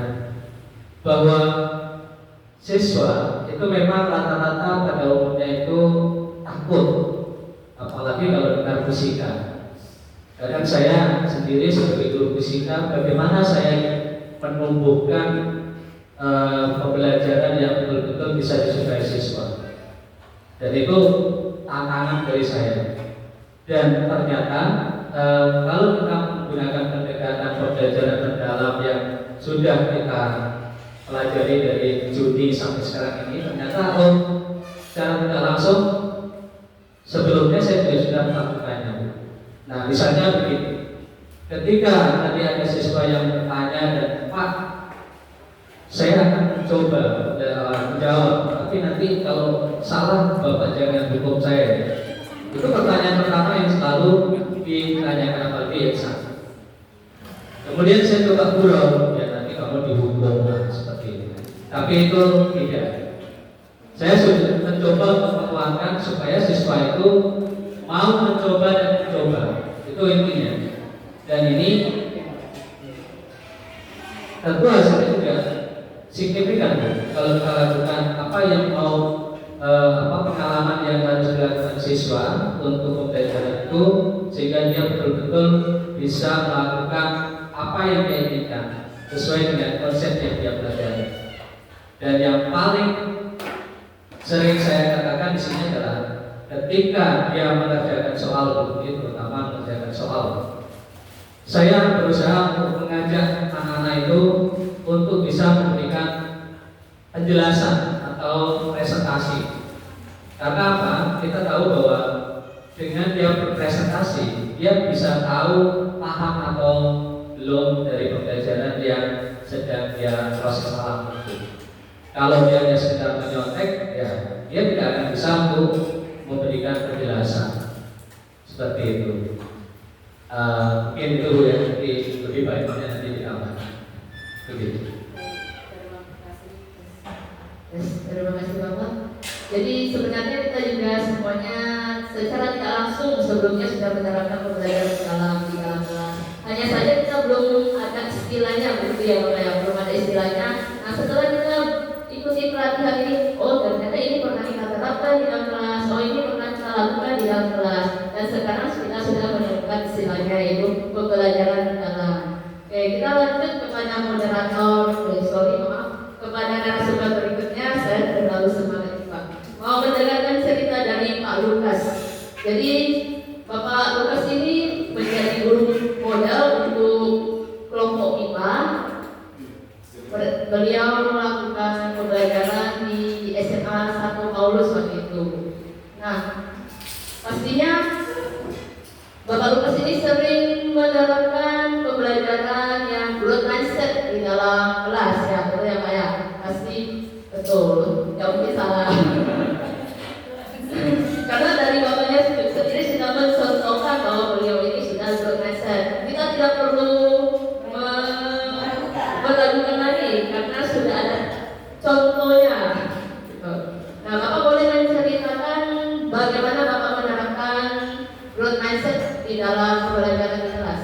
bahwa siswa itu memang rata-rata pada umumnya itu takut, apalagi kalau dengar fisika. Kadang saya sendiri sebagai guru fisika, bagaimana saya menumbuhkan pembelajaran yang betul-betul bisa disukai siswa, dan itu tantangan dari saya. Dan ternyata kalau kita menggunakan pendekatan pembelajaran mendalam yang sudah kita pelajari dari Juni sampai sekarang ini, ternyata secara tidak langsung sebelumnya saya juga sudah melakukannya. Nah, misalnya begini, ketika tadi ada siswa yang bertanya dan Pak, saya akan mencoba menjawab, tapi nanti kalau salah Bapak jangan hukum saya. Itu pertanyaan pertama yang selalu ditanyakan apalagi yang salah. Kemudian saya coba gurau, ya nanti kamu dihukum seperti ini. Tapi itu tidak. Saya sudah mencoba menguatkan supaya siswa itu mau mencoba dan mencoba. Itu intinya. Dan ini tentu hasilnya juga signifikan. Kalau kita lakukan apa yang mau pengalaman yang harus dilakukan siswa untuk pembelajaran itu, sehingga dia betul-betul bisa melakukan apa yang dia inginkan sesuai dengan konsep yang dia pelajari. Dan yang paling sering saya katakan di sini adalah ketika dia mengerjakan soal, terutama mengerjakan soal, saya berusaha untuk mengajak anak-anak itu untuk bisa memberikan penjelasan atau presentasi. Karena apa? Kita tahu bahwa dengan dia berpresentasi, dia bisa tahu paham atau belum dari pembelajaran yang sedang dia proses alami itu. Kalau dia hanya sekedar menyontek, ya dia tidak akan bisa untuk memberikan penjelasan seperti itu. Mungkin itu yang lebih baiknya nanti ditambahkan. Begitu. Terima kasih Bapak. Jadi sebenarnya kita juga semuanya secara tidak langsung sebelumnya sudah menerapkan pembelajaran di dalam kelas. Hanya saja kita belum ada istilahnya, begitu ya Bapak ya, belum ada istilahnya. Nah setelah kita ikuti pelatihan ini, oh ternyata ini pernah kita terapkan di dalam kelas, oh ini pernah kita lakukan di dalam kelas, dan sekarang kita sudah menemukan istilahnya yaitu pembelajaran mendalam. Oke, kita lanjut kepada moderator, kepada narasumber berikutnya. Saya terlalu semangat Pak, mau mendengarkan cerita dari Pak Lukas. Jadi Bapak Lukas ini menjadi guru modal untuk kelompok IPA. Beliau melakukan pembelajaran di SMA 1 Paulus waktu itu. Nah, pastinya Bapak Lukas ini sering menerapkan pembelajaran yang growth mindset di dalam kelas ya, betul ya Pak ya? Pasti betul, nggak mungkin salah. Karena dari Bapaknya sendiri sudah mencontohkan bahwa beliau ini sudah growth mindset. Kita tidak perlu meragukan lagi karena sudah ada contohnya. Nah, Bapak boleh menceritakan bagaimana Bapak menerapkan growth mindset di dalam pembelajaran di kelas?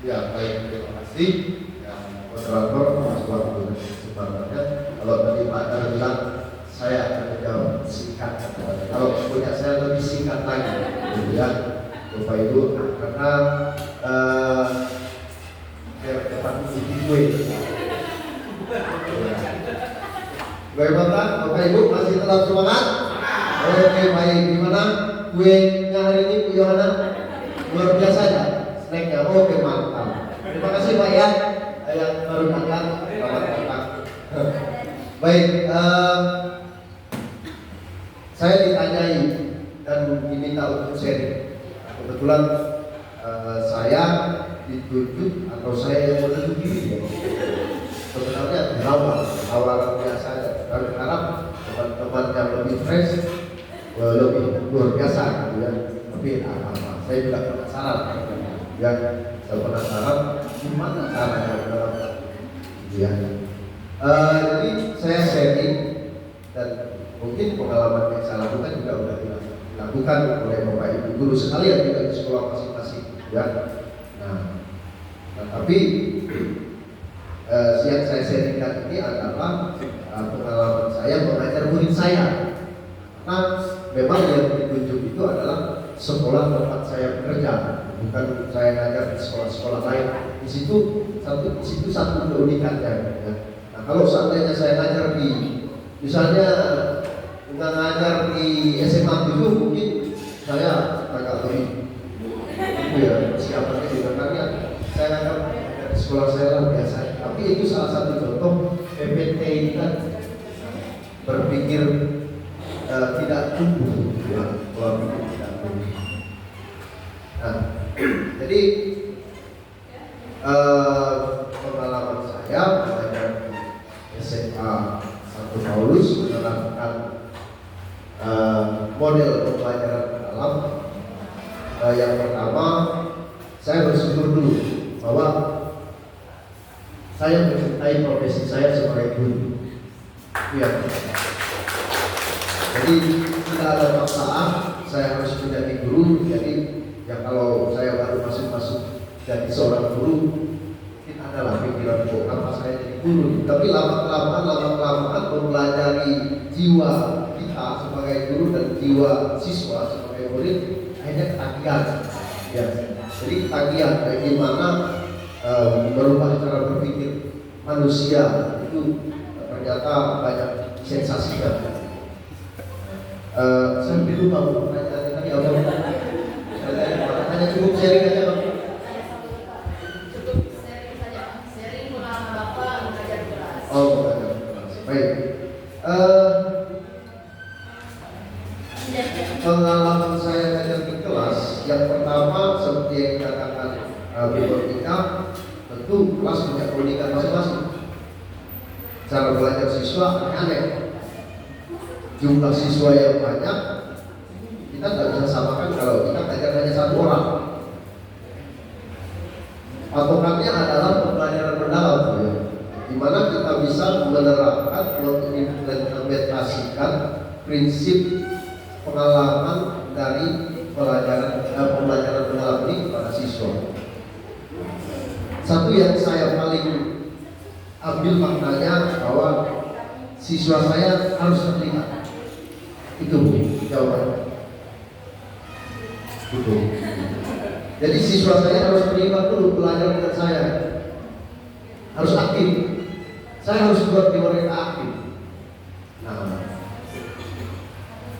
Ya, baik, terima kasih. Yang moderator, Mas Wahyu sebenarnya. Kalau tadi Pak Dar bilang saya akan menjawab singkat, kalau punya saya lebih singkat lagi, ya, Bapak Ibu, karena depan gue. Bagaimana, Bapak Ibu masih tetap semangat? Oke, baik. Gimana kuenya hari ini, Bu Yohana? Luar biasa ya snacknya. Oke, mantap. Terima kasih Pak ya yang baru datang. Selamat datang. Baik, saya ditanyai dan diminta untuk sharing. Kebetulan saya ditunjuk atau saya yang menunjuk diri ya. Sebenarnya awal biasa. Kami harap teman-teman yang lebih fresh, lebih luar biasa gitu ya. Tapi apa? Saya juga penasaran ya. Saya penasaran gimana caranya dalam ya. Jadi saya sharing dan mungkin pengalaman yang saya lakukan juga sudah dilakukan oleh Bapak Ibu guru sekalian juga di sekolah masing-masing ya. Nah tapi yang saya sharingkan ini adalah pengalaman saya mengajar murid saya. Nah memang yang ditunjuk itu adalah sekolah tempat saya bekerja, bukan saya ngajar di sekolah-sekolah lain. Di situ satu keunikannya ya. Nah kalau seandainya saya ngajar di misalnya ngajar di SMA 7 mungkin saya agak lebih ya siapanya juga karena saya ngajar di sekolah saya biasa. Tapi itu salah satu contoh PPT kita berpikir tidak tumbuh ya, berpikir tidak tumbuh. Nah, jadi pengalaman saya mengajar di SMA 1 Paulus menerapkan model pembelajaran alam. Yang pertama, saya bersyukur dulu bahwa saya mencintai profesi saya sebagai guru. Ya. Jadi tidak ada paksaan saya harus menjadi guru. Jadi ya kalau saya baru masuk jadi seorang guru, kita adalah pikiran apa saya jadi guru. Tapi lama-kelamaan mempelajari jiwa kita sebagai guru dan jiwa siswa sebagai murid, akhirnya ketagihan. Ya. Jadi ketagihan bagaimana merubah cara berpikir manusia itu ternyata banyak sensasinya. Saya lupa pertanyaan tadi apa? Hanya cukup sharing aja Bang. Cukup sharing saja, sharing pengalaman Bapak mengajar di kelas. Oh, mengajar di kelas. Baik. Pengalaman saya mengajar di kelas, yang pertama seperti yang dikatakan Bu Bertika, tentu kelas punya keunikan masing-masing. Cara belajar siswa aneh-aneh. Jumlah siswa yang banyak, kita tidak bisa samakan kalau kita ngajar hanya satu orang. Patokannya adalah pembelajaran mendalam, ya. Di mana kita bisa menerapkan, mengimplementasikan prinsip pengalaman dari pembelajaran mendalam ini kepada siswa. Satu yang saya paling ambil maknanya bahwa siswa saya harus terlibat. Itu jawabannya. Itu. Jadi siswa saya harus terlibat dulu belajar dengan saya. Harus aktif. Saya harus buat mereka aktif. Nah,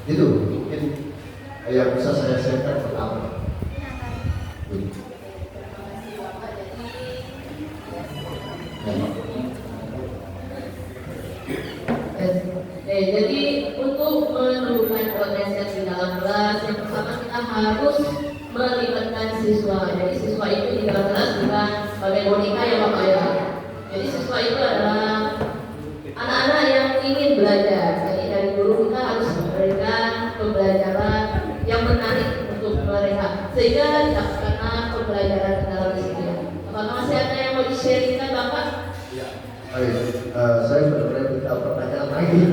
itu mungkin yang bisa saya sharekan pertama. Jadi untuk menumbuhkan potensi di dalam kelas, yang pertama kita harus melibatkan siswa. Jadi siswa itu di dalam kelas bukan sebagai boneka ya Bapak ya. Jadi siswa itu adalah anak-anak yang ingin belajar. Jadi dari guru kita harus memberikan pembelajaran yang menarik untuk mereka, sehingga tidak karena pembelajaran dalam diri. Apakah masih ada yang mau di-sharingkan Bapak? Baik, saya benar-benar minta pertanyaan lagi.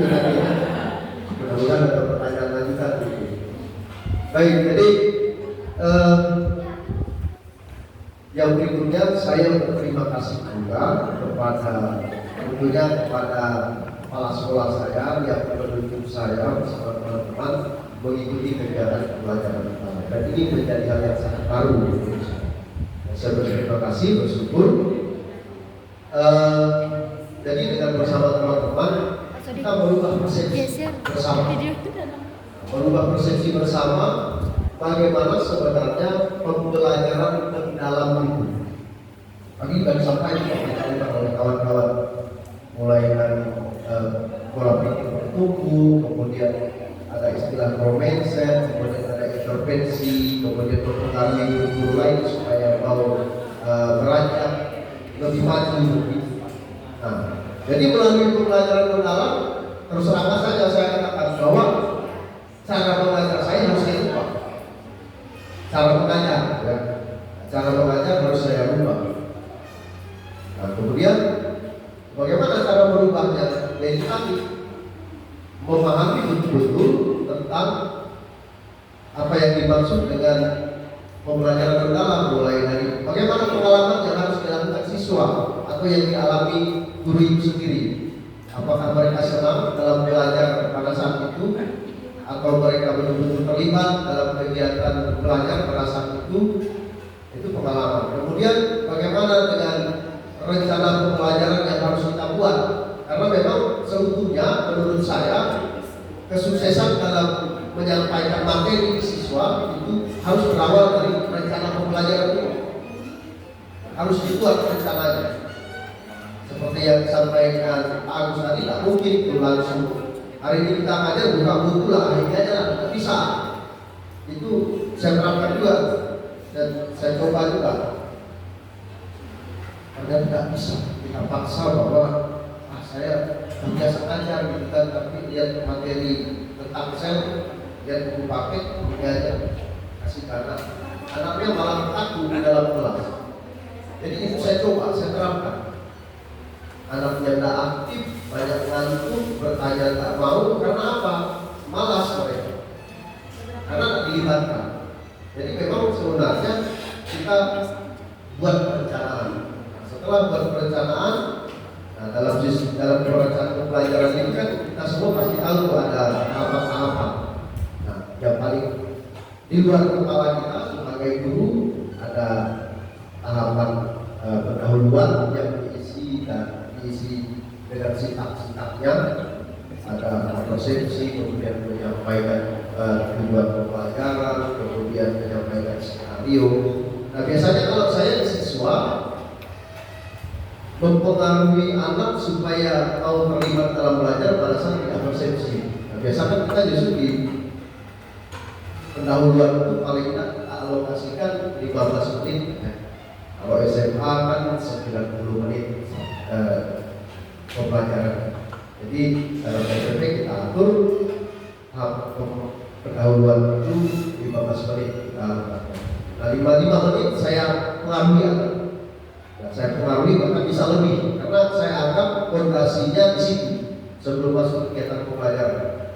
Mudah-mudahan ada pertanyaan lanjutan. Baik, jadi yang berikutnya saya berterima kasih juga kepada kepala sekolah saya yang menunjuk saya bersama teman-teman mengikuti kegiatan pembelajaran pertama. Dan ini menjadi hal yang sangat baru. Saya berterima kasih, bersyukur. Jadi dengan bersama teman-teman kita merubah persepsi bersama. merubah persepsi bersama bagaimana sebenarnya pembelajaran mendalam itu. Tadi sudah disampaikan oleh kawan-kawan, mulai dari pola pikir bertumbuh, kemudian ada istilah mindset, kemudian ada intervensi, kemudian mempengaruhi guru lain supaya mau beranjak lebih maju. Nah, jadi melalui pembelajaran mendalam, terus terang saja saya katakan bahwa cara mengajar saya harus saya ubah. Cara mengajar, ya. Cara mengajar harus saya ubah. Nah, kemudian bagaimana cara merubahnya? Yaitu tadi memahami betul-betul tentang apa yang dimaksud dengan pembelajaran mendalam, mulai dari bagaimana pengalaman yang harus dilakukan siswa atau yang dialami guru itu sendiri. Apakah mereka senang dalam belajar pada saat itu, atau mereka betul-betul terlibat dalam kegiatan belajar pada saat itu pengalaman. Kemudian bagaimana dengan rencana pembelajaran yang harus kita buat, karena memang seutuhnya menurut saya kesuksesan dalam menyampaikan materi ke siswa itu harus berawal dari rencana pembelajaran itu. Harus dibuat rencananya. Seperti yang disampaikan Pak Agus tadi, tidak mungkin itu langsung hari ini kita ngajar buka buku lah, akhirnya aja lah, tidak bisa. Itu saya terapkan juga dan saya coba juga. Karena tidak bisa kita paksa bahwa saya biasa ngajar gitu kan, tapi lihat materi tentang sel, lihat buku paket, ini aja kasih karena anaknya malah takut di dalam kelas. Jadi itu saya coba, saya terapkan. Anaknya tidak aktif, banyak ngantuk, bertanya tak mau, karena apa? Malas mereka, karena tidak dilibatkan. Jadi memang sebenarnya kita buat perencanaan. Setelah buat perencanaan, nah dalam perencanaan pembelajaran ini kan kita semua pasti tahu ada tahapan-tahapan. Nah, yang paling di luar kepala kita sebagai guru ada tahapan pendahuluan yang diisi dengan sitak-sitaknya, ada persepsi, kemudian menyampaikan tujuan pembelajaran, kemudian menyampaikan skenario. Nah, biasanya kalau saya siswa mempengaruhi anak supaya mau terlibat dalam belajar pada saat tidak persepsi. Nah, biasanya kita justru di pendahuluan itu paling tidak kita alokasikan 15 menit. Kalau SMA kan 90 menit pembelajaran. Jadi dalam SMP kita atur pendahuluan itu 15 menit kita alokasikan. Nah, 55 menit saya pengaruhi anak. Saya pengaruhi bahkan bisa lebih, karena saya anggap fondasinya di situ sebelum masuk kegiatan pembelajaran.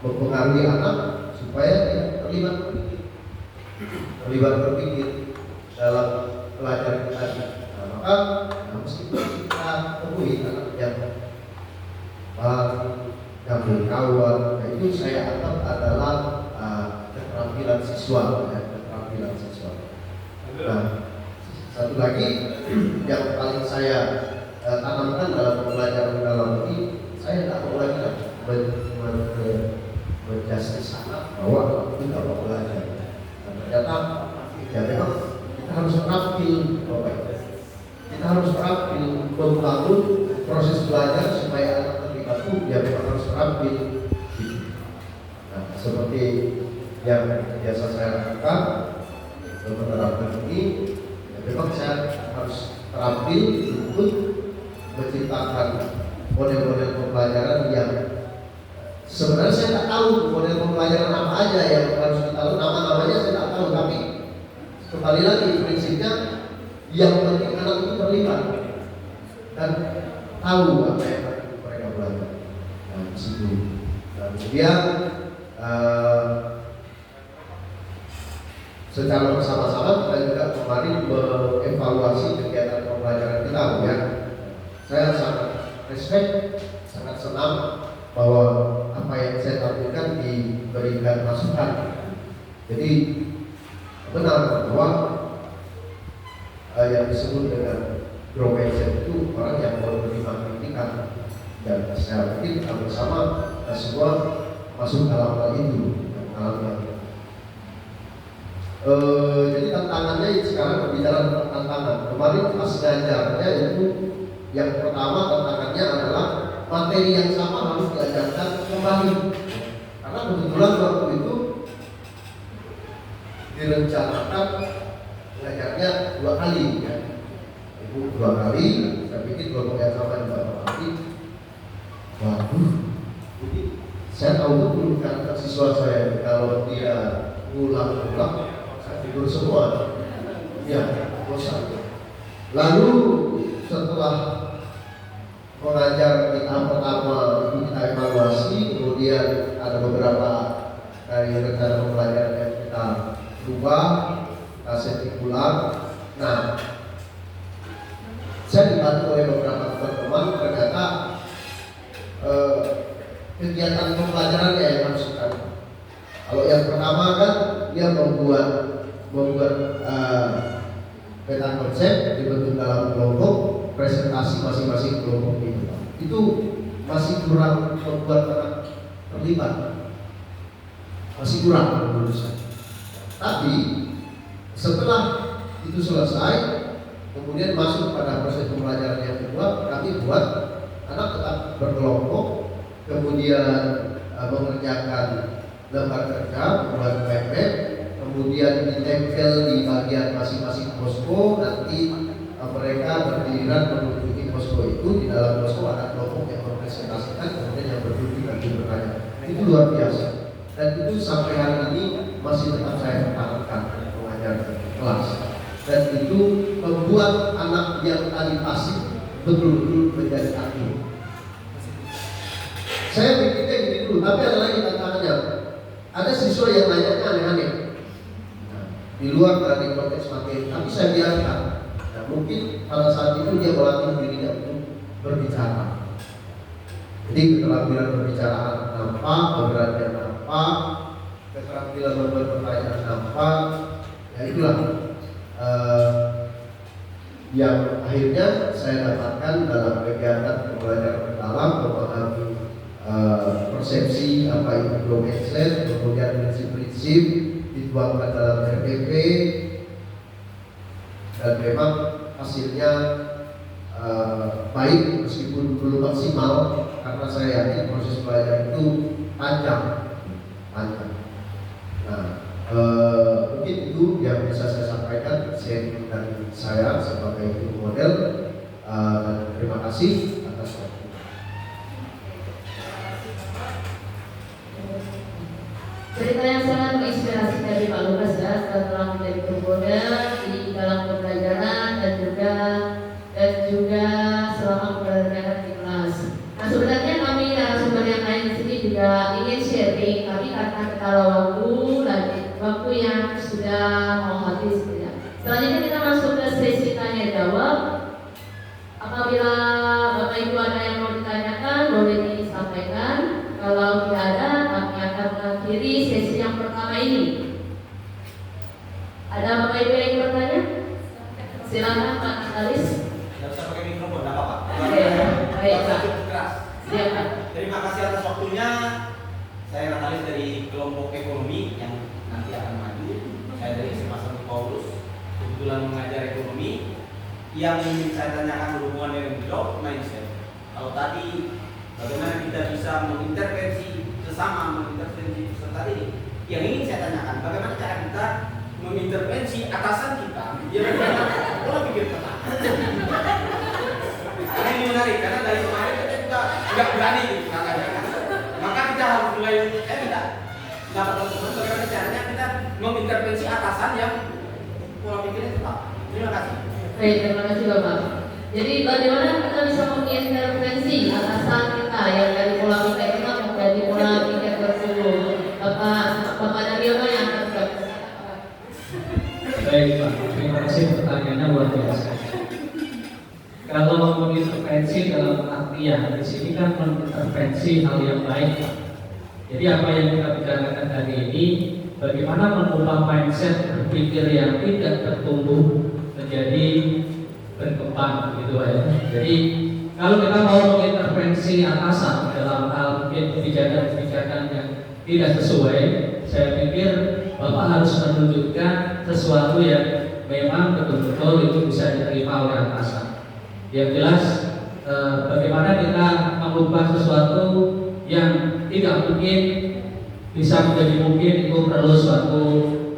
Mempengaruhi anak supaya dia terlibat berpikir dalam pelajaran tadi. Nah, maka meskipun kita temui anak yang ngambil kawan, nah itu saya anggap adalah keterampilan siswa, ya, keterampilan siswa. Nah, satu lagi yang paling saya tanamkan dalam pembelajaran dalam ini, saya tidak mau lagi menjustis anak bahwa itu tidak mau belajar. Dan ternyata ya memang kita harus terampil, kita harus terampil membangun proses belajar supaya anak terlibat itu ya memang harus terampil. Nah, seperti yang biasa saya lakukan menerapkan ini. Memang saya harus terampil untuk menciptakan model-model pembelajaran yang sebenarnya saya tak tahu model pembelajaran apa aja yang harus kita tahu, nama-namanya saya tak tahu, tapi kembali lagi prinsipnya yang penting anak itu terlibat dan tahu apa yang mereka belajar. Nah, di situ. Nah, kemudian secara bersama-sama kita juga kemarin mengevaluasi kegiatan pembelajaran kita, ya. Saya sangat respect, sangat senang bahwa apa yang saya tampilkan diberikan masukan. Jadi benar bahwa yang disebut dengan growth mindset itu orang yang mau menerima kritikan, dan saya pikir kita bersama semua masuk dalam hal itu. Jadi tantangannya sekarang berbicara tentang tantangan. Kemarin pas ngajarnya itu yang pertama tantangannya adalah materi yang sama harus diajarkan kembali. Karena kebetulan waktu itu direncanakan belajarnya 2 kali ya. Itu 2 kali, saya pikir kelompok yang sama juga berarti. Waduh, jadi saya tahu betul kan siswa saya kalau dia ulang-ulang saya tidur semua. Ya, bosan. Lalu setelah mengajar kita pertama itu kita evaluasi, kemudian ada beberapa dari rencana pembelajaran yang kita rubah, kita setting ulang. Nah, saya dibantu oleh beberapa teman-teman, ternyata kegiatan pembelajarannya yang harus kita. Kalau yang pertama kan dia membuat peta konsep dibentuk dalam kelompok, presentasi masing-masing kelompok itu masih kurang membuat anak terlibat, masih kurang menurut saya. Tapi setelah itu selesai, kemudian masuk pada proses pembelajaran yang kedua, kami buat anak tetap berkelompok, kemudian mengerjakan lembar kerja, membuat map, kemudian ditempel di bagian masing-masing posko. Nanti mereka berdirian menunjuki posko itu. Di dalam posko ada kelompok yang mempresentasikan, kemudian yang berdiri nanti bertanya. Itu luar biasa. Dan itu sampai hari ini masih tetap saya pertahankan mengajar kelas. Dan itu membuat anak yang tadi pasif betul-betul menjadi aktif. Saya pikirnya gini dulu, tapi ada lagi tantangannya. Ada siswa yang nanya aneh-aneh. Di luar dari konteks materi, tapi saya biarkan. Nah, mungkin pada saat itu dia melatih dirinya untuk berbicara. Jadi keterampilan berbicara nampak, keberanian nampak, keterampilan membuat pertanyaan nampak. Ya itulah yang akhirnya saya dapatkan dalam kegiatan pembelajaran mendalam, memahami persepsi apa itu flow mindset, kemudian prinsip-prinsip dituangkan dalam RPP, dan memang hasilnya baik meskipun belum maksimal, karena saya yakin proses belajar itu panjang. Nah, mungkin itu yang bisa saya sampaikan sharing dari saya sebagai guru model. Terima kasih atas waktu. Cerita yang sangat menginspirasi dari Pak Lukas ya, setelah menjadi guru model di dalam pembelajaran dan juga selama pembelajaran di kelas. Nah, sebenarnya kami narasumber yang lain di sini juga ingin sharing, tapi karena kalau waktu yang sudah mau habis ya. Selanjutnya kita masuk ke sesi tanya jawab. Apabila Bapak Ibu ada yang mau ditanyakan, boleh disampaikan. Kalau tidak ada, kami akan mengakhiri sesi yang pertama ini. Ada Bapak Ibu yang bertanya? Silakan Pak Natalis. Tidak usah pakai mikrofon, tidak apa-apa. Oke, baik Pak. Keras. Siap Pak. Terima kasih atas waktunya. Saya Natalis dari kelompok ekonomi yang nanti akan maju. Saya dari SMA 1 Paulus. Kebetulan mengajar ekonomi. Yang ingin saya tanyakan berhubungan dengan job mindset. Kalau tadi bagaimana kita bisa mengintervensi sesama, mengintervensi peserta ini? Yang ingin saya tanyakan, bagaimana cara kita mengintervensi atasan kita? Dia pola pikir kita. Karena ini menarik, karena dari kemarin kita juga nggak berani katanya. Maka kita harus mulai, tidak dapat teman bagaimana caranya kita mengintervensi atasan yang pola pikirnya tetap. Terima kasih. Baik, terima kasih Bapak. Jadi bagaimana kita bisa mengintervensi atasan kita yang dari pola pikir kita menjadi pola pikir tersebut? Bapak Daryono yang akan berbicara. Baik Pak, terima kasih pertanyaannya luar biasa. Kalau mengintervensi dalam artian di sini kan mengintervensi hal yang baik. Jadi apa yang kita bicarakan hari ini, bagaimana mengubah mindset berpikir yang tidak tertumbuh menjadi berkembang gitu ya. Jadi kalau kita mau mengintervensi atasan dalam hal mungkin kebijakan-kebijakan yang tidak sesuai, saya pikir Bapak harus menunjukkan sesuatu yang memang betul-betul itu bisa diterima oleh atasan. Yang jelas bagaimana kita mengubah sesuatu yang tidak mungkin bisa menjadi mungkin, itu perlu suatu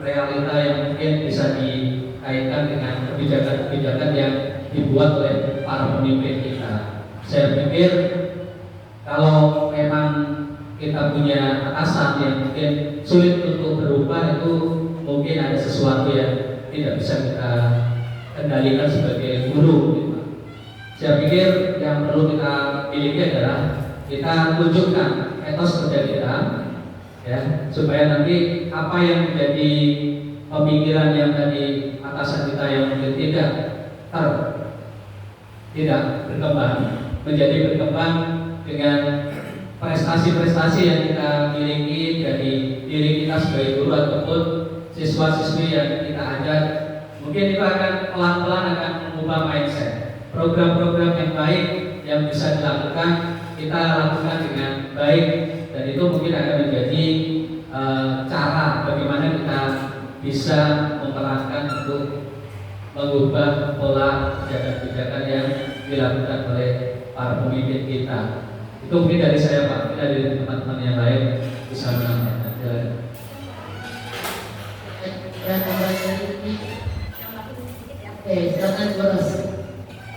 realita yang mungkin bisa dikaitkan dengan kebijakan-kebijakan yang dibuat oleh para pemimpin kita. Saya pikir kalau memang kita punya atasan yang mungkin sulit untuk berubah, itu mungkin ada sesuatu yang tidak bisa kita kendalikan sebagai guru. Saya pikir yang perlu kita miliki adalah kita tunjukkan etos kerja kita, ya, supaya nanti apa yang menjadi pemikiran yang tadi atasan kita yang mungkin tidak berkembang, menjadi berkembang dengan prestasi-prestasi yang kita miliki dari diri kita sebagai guru ataupun siswa-siswi yang kita ajar. Mungkin itu akan pelan-pelan akan mengubah mindset. Program-program yang baik yang bisa dilakukan, kita lakukan dengan baik, dan itu mungkin akan menjadi cara bagaimana kita bisa menerapkan untuk mengubah pola kebijakan-kebijakan yang dilakukan oleh para pemimpin kita. Itu mungkin dari saya, Pak. Mungkin dari teman-teman yang lain bisa menambahkan. Oke, silakan Boros.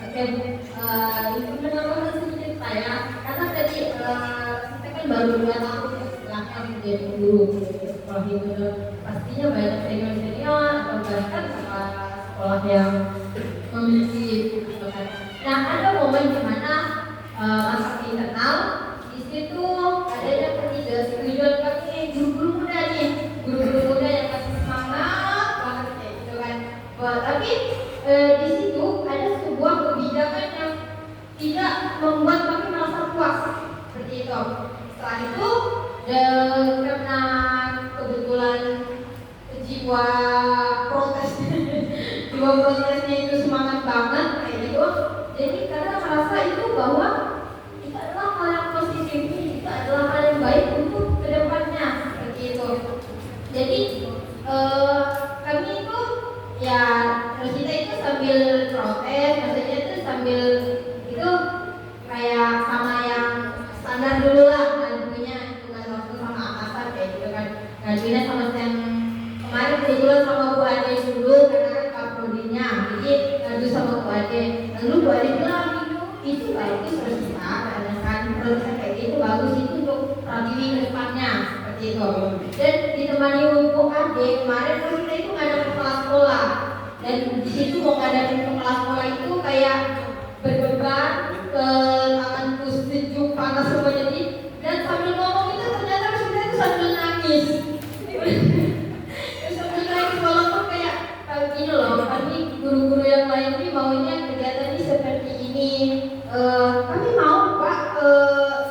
Oke, itu menambahkan sedikit saya, karena tadi kita kan baru 2 tahun belakang menjadi guru di sekolah itu, pastinya banyak senior atau bahkan sekolah yang memiliki kebijakan. Nah, ada momen di mana masa internal di situ adanya ketidaksetujuan kami guru-guru muda nih, guru-guru muda yang masih semangat banget kayak gitu kan. Tapi di situ ada sebuah kebijakan yang tidak membuat kami merasa puas seperti itu. Setelah itu karena kebetulan jiwa protesnya itu semangat banget kayak gitu, jadi karena merasa itu bahwa itu adalah hal yang positif, itu adalah hal yang baik untuk kedepannya seperti itu. Jadi kami itu ya terus kita itu sambil protes, maksudnya itu sambil itu kayak sama yang standar dulu lah ngadunya, dengan waktu sama atasan kayak gitu kan, ngadunya sama yang kemarin kebetulan sama Bu Ade dulu karena kan kaprodinya, jadi ngadu sama Bu Ade, lalu Bu Ade bilang itu bagus terus kita kan proses kayak gitu bagus itu untuk strategi ke depannya seperti itu. Dan ditemani Bu Ade kemarin terus kita itu ngadain kelas sekolah, dan di situ mau ngadain kelas sekolah itu kayak berbeban ke tanganku sejuk panas semua, jadi dan sambil ngomong itu ternyata kita itu sambil nangis. Sambil nangis walaupun kayak gini loh, kami guru-guru yang lain ini maunya kegiatan ini seperti ini. Kami mau Pak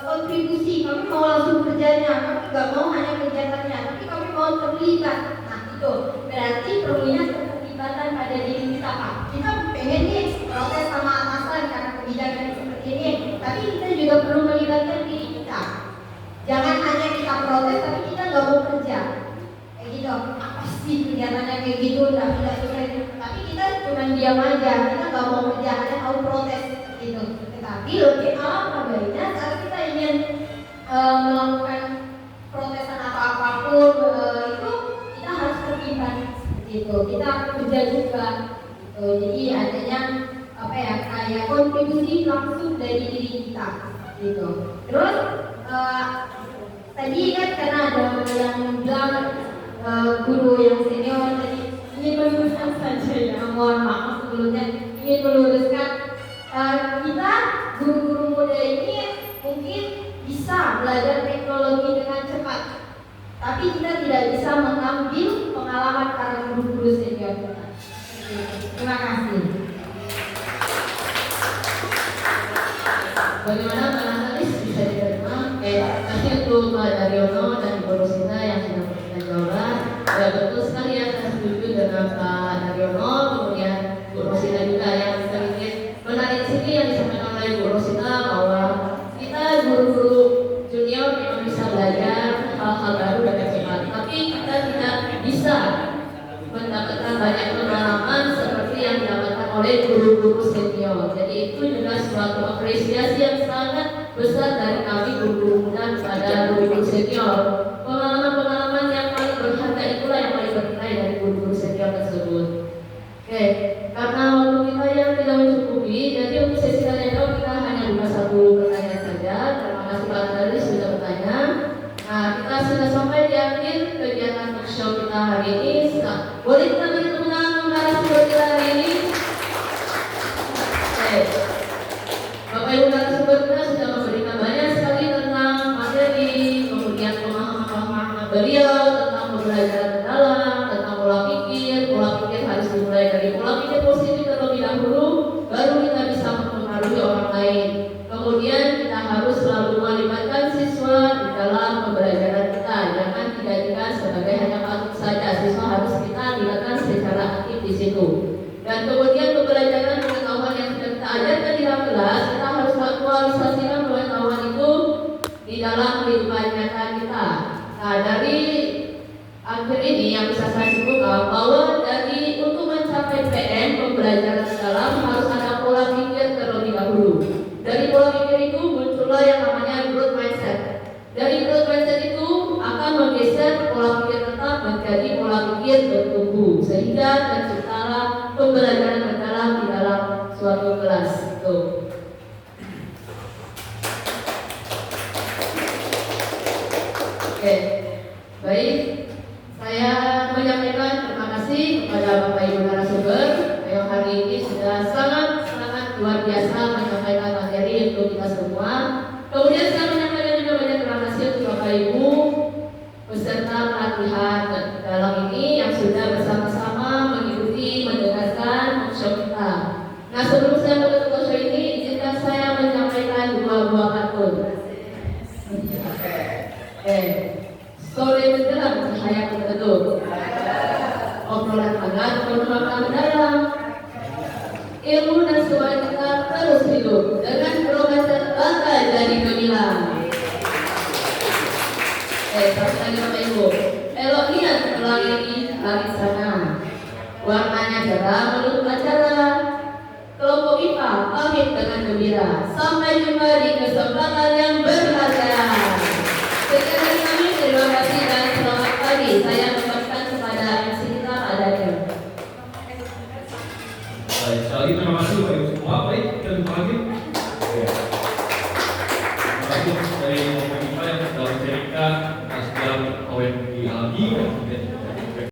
kontribusi, kami mau langsung kerjanya, kami nggak mau hanya kegiatannya, tapi kami mau terlibat. Nah itu berarti perlunya keterlibatan pada diri kita Pak. Kita pengen nih protes sama atasan karena kebijakan seperti ini, tapi kita juga perlu melibatkan diri kita. Jangan hanya kita protes tapi kita nggak mau kerja kayak gitu. Apa sih kegiatannya kayak gitu, tidak selesai, tapi kita cuma diam aja, kita nggak mau kerja, hanya tahu protes gitu. Tetapi lebih alangkah baiknya saat kita ingin melakukan protesan atau apapun itu kita harus terlibat gitu, kita kerja juga gitu. Jadi adanya apa ya, kayak kontribusi langsung dari diri kita gitu. Terus tadi kan karena ada yang bilang guru yang senior tadi ingin meluruskan saja ya, mohon maaf sebelumnya, ingin meluruskan kita guru-guru muda ini mungkin bisa belajar teknologi dengan cepat, tapi kita tidak bisa mengambil pengalaman para guru-guru senior kita. Terima kasih. Bagaimana analis bisa diterima? Kasih untuk Pak Daryono dan Ibu Rosina yang sudah memberikan jawaban. Ya betul sekali ya, saya setuju dengan Pak Daryono, kemudian Bu Rosina juga yang sedikit menarik sini yang disampaikan oleh Bu Rosina bahwa kita guru-guru junior memang bisa belajar hal-hal baru senior. Jadi itu juga suatu apresiasi yang sangat besar dari kami guru muda kepada guru senior. Pengalaman-pengalaman yang paling berharga itulah yang paling bernilai dari guru senior tersebut. Oke, karena waktu kita yang tidak mencukupi, jadi untuk sesi tanya jawab kita hanya buka satu pertanyaan saja. Terima kasih Pak Tari sudah bertanya. Nah, kita sudah sampai di akhir kegiatan workshop kita hari ini. Boleh kita beri tepuk tangan narasumber kita hari ini? Oke, Bapak Ibu narasumber kita sudah memberikan banyak sekali tentang materi, kemudian pemahaman beliau tentang pembelajaran mendalam, tentang pola pikir harus dimulai dari pola pikir positif terlebih dahulu, baru kita bisa mempengaruhi orang lain. Kemudian kita harus selalu melibatkan siswa di dalam pembelajaran kita, jangan dijadikan sebagai hanya patut saja. Siswa harus kita libatkan secara aktif di situ. Dan kemudian pembelajaran pengetahuan yang sudah kita ajarkan di dalam kelas, kita harus aktualisasikan pengetahuan itu di dalam kehidupan nyata kita. Nah, dari akhir ini yang bisa saya simpulkan bahwa untuk mencapai PM pembelajaran dalam harus ada pola pikir terlebih dahulu. Dari pola pikir itu muncullah yang namanya growth mindset. Dari growth mindset itu akan menggeser pola pikir tetap menjadi pola pikir bertumbuh, sehingga terciptalah pembelajaran mendalam di dalam suatu kelas itu. Oke, baik. Saya menyampaikan terima kasih kepada Bapak Ibu narasumber yang hari ini sudah sangat luar biasa menyampaikan materi untuk kita semua. Kemudian saya menyampaikan juga banyak terima kasih untuk Bapak Ibu peserta pelatihan dalam ini yang sudah bersama-sama mengikuti mendengarkan workshop kita. Nah, sebelum saya menutup workshop ini, izinkan saya menyampaikan dua buah pantun. Sore menjelang cahaya terbentuk, obrolan hangat bermakna mendalam, ilmu dan semangat kita terus hidup dengan progres bangga jadi gemilang. Satu lagi Bapak Ibu, elok lihat pelangi di langit sana, warnanya cerah menutup acara. Kelompok IPA pamit dengan gembira. Sampai jumpa di kesempatan yang berharga. Sekian dari kami, terima kasih dan selamat pagi. Saya kembalikan kepada MC kita, Pak Daniel. Baik, sekali lagi terima kasih Bapak Ibu semua. Baik, kita jumpa lagi. Terima kasih dari Bapak Ibu yang sudah menceritakan tentang OMG Algi dan kemudian